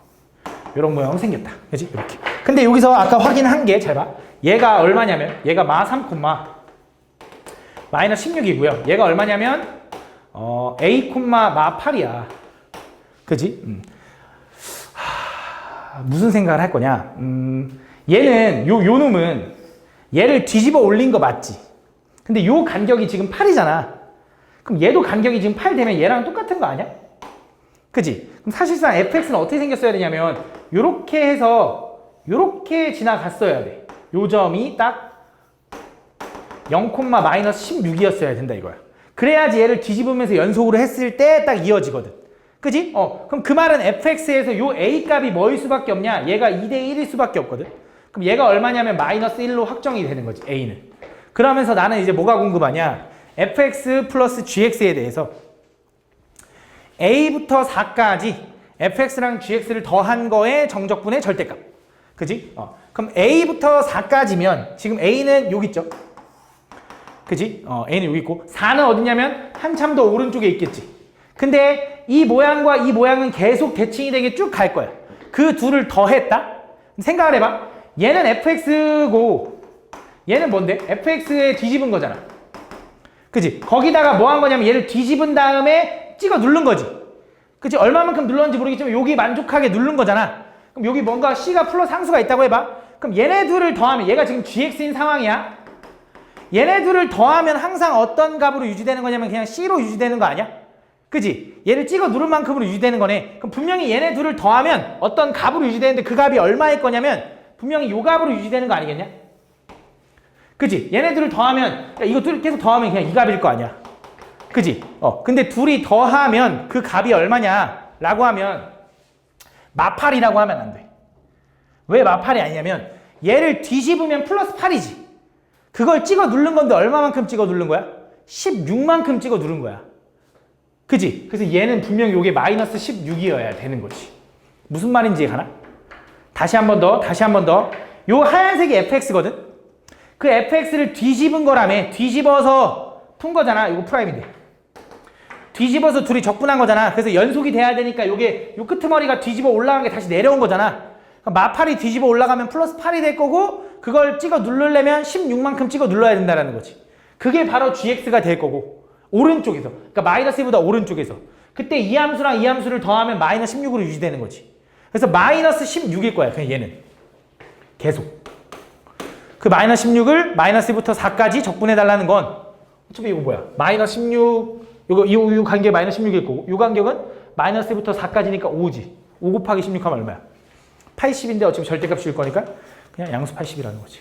이런 모양으로 생겼다. 그지? 이렇게. 근데 여기서 아까 확인한 게 잘 봐. 얘가 얼마냐면 얘가 마3, 마이너스 16이고요. 얘가 얼마냐면 a, 마8이야. 그지? 무슨 생각을 할 거냐? 얘는 요 놈은 얘를 뒤집어 올린 거 맞지? 근데 요 간격이 지금 8이잖아. 그럼 얘도 간격이 지금 8 되면 얘랑 똑같은 거 아니야? 그지? 그럼 사실상 fx는 어떻게 생겼어야 되냐면 요렇게 해서 요렇게 지나갔어야 돼. 요 점이 딱 0, 마이너스 16이었어야 된다 이거야. 그래야지 얘를 뒤집으면서 연속으로 했을 때 딱 이어지거든. 그지? 그럼 그 말은 fx에서 요 a 값이 뭐일 수밖에 없냐? 얘가 2대 1일 수밖에 없거든. 그럼 얘가 얼마냐면 마이너스 1로 확정이 되는 거지, a는. 그러면서 나는 이제 뭐가 궁금하냐? fx 플러스 gx에 대해서 a부터 4까지 fx랑 gx를 더한 거의 정적분의 절대값. 그지? 그럼 a부터 4까지면 지금 a는 여기 있죠? 그지? a는 여기 있고 4는 어디냐면 한참 더 오른쪽에 있겠지. 근데 이 모양과 이 모양은 계속 대칭이 되게 쭉 갈 거야. 그 둘을 더했다? 생각을 해봐. 얘는 fx고 얘는 뭔데? fx에 뒤집은 거잖아. 그지? 거기다가 뭐 한 거냐면 얘를 뒤집은 다음에 찍어 누른 거지. 그치? 얼마만큼 눌렀는지 모르겠지만 여기 만족하게 누른 거잖아. 그럼 여기 뭔가 c가 플러스 상수가 있다고 해봐. 그럼 얘네 둘을 더하면 얘가 지금 gx인 상황이야. 얘네 둘을 더하면 항상 어떤 값으로 유지되는 거냐면 그냥 c로 유지되는 거 아니야? 그지? 얘를 찍어 누른 만큼으로 유지되는 거네. 그럼 분명히 얘네 둘을 더하면 어떤 값으로 유지되는데 그 값이 얼마일 거냐면 분명히 요 값으로 유지되는 거 아니겠냐? 그지? 얘네 둘을 더하면 이거 둘 계속 더하면 그냥 이 값일 거 아니야. 그지? 근데 둘이 더하면 그 값이 얼마냐? 라고 하면 마8이라고 하면 안 돼. 왜 마8이 아니냐면 얘를 뒤집으면 플러스 8이지. 그걸 찍어 누른 건데 얼마만큼 찍어 누른 거야? 16만큼 찍어 누른 거야. 그지? 그래서 얘는 분명히 요게 마이너스 16이어야 되는 거지. 무슨 말인지 가나? 다시 한 번 더. 요 하얀색이 fx거든? 그 fx를 뒤집은 거라며. 뒤집어서 푼 거잖아. 이거 프라임인데. 뒤집어서 둘이 적분한 거잖아. 그래서 연속이 돼야 되니까 요게 요 끄트머리가 뒤집어 올라간 게 다시 내려온 거잖아. 마팔이 뒤집어 올라가면 플러스 8이 될 거고 그걸 찍어 누르려면 16만큼 찍어 눌러야 된다는 거지. 그게 바로 gx가 될 거고 오른쪽에서. 그러니까 마이너스 1보다 오른쪽에서. 그때 이 함수랑 이 함수를 더하면 마이너스 16으로 유지되는 거지. 그래서 마이너스 16일 거야. 그냥 얘는. 계속. 그 마이너스 16을 마이너스 1부터 4까지 적분해달라는 건 어차피 이거 뭐야. 마이너스 16 이 간격 마이너스 16일 거고 이 간격은 마이너스 1부터 4까지니까 5지. 5 곱하기 16 하면 얼마야? 80인데 어차피 절대값 줄 거니까 그냥 양수 80이라는 거지.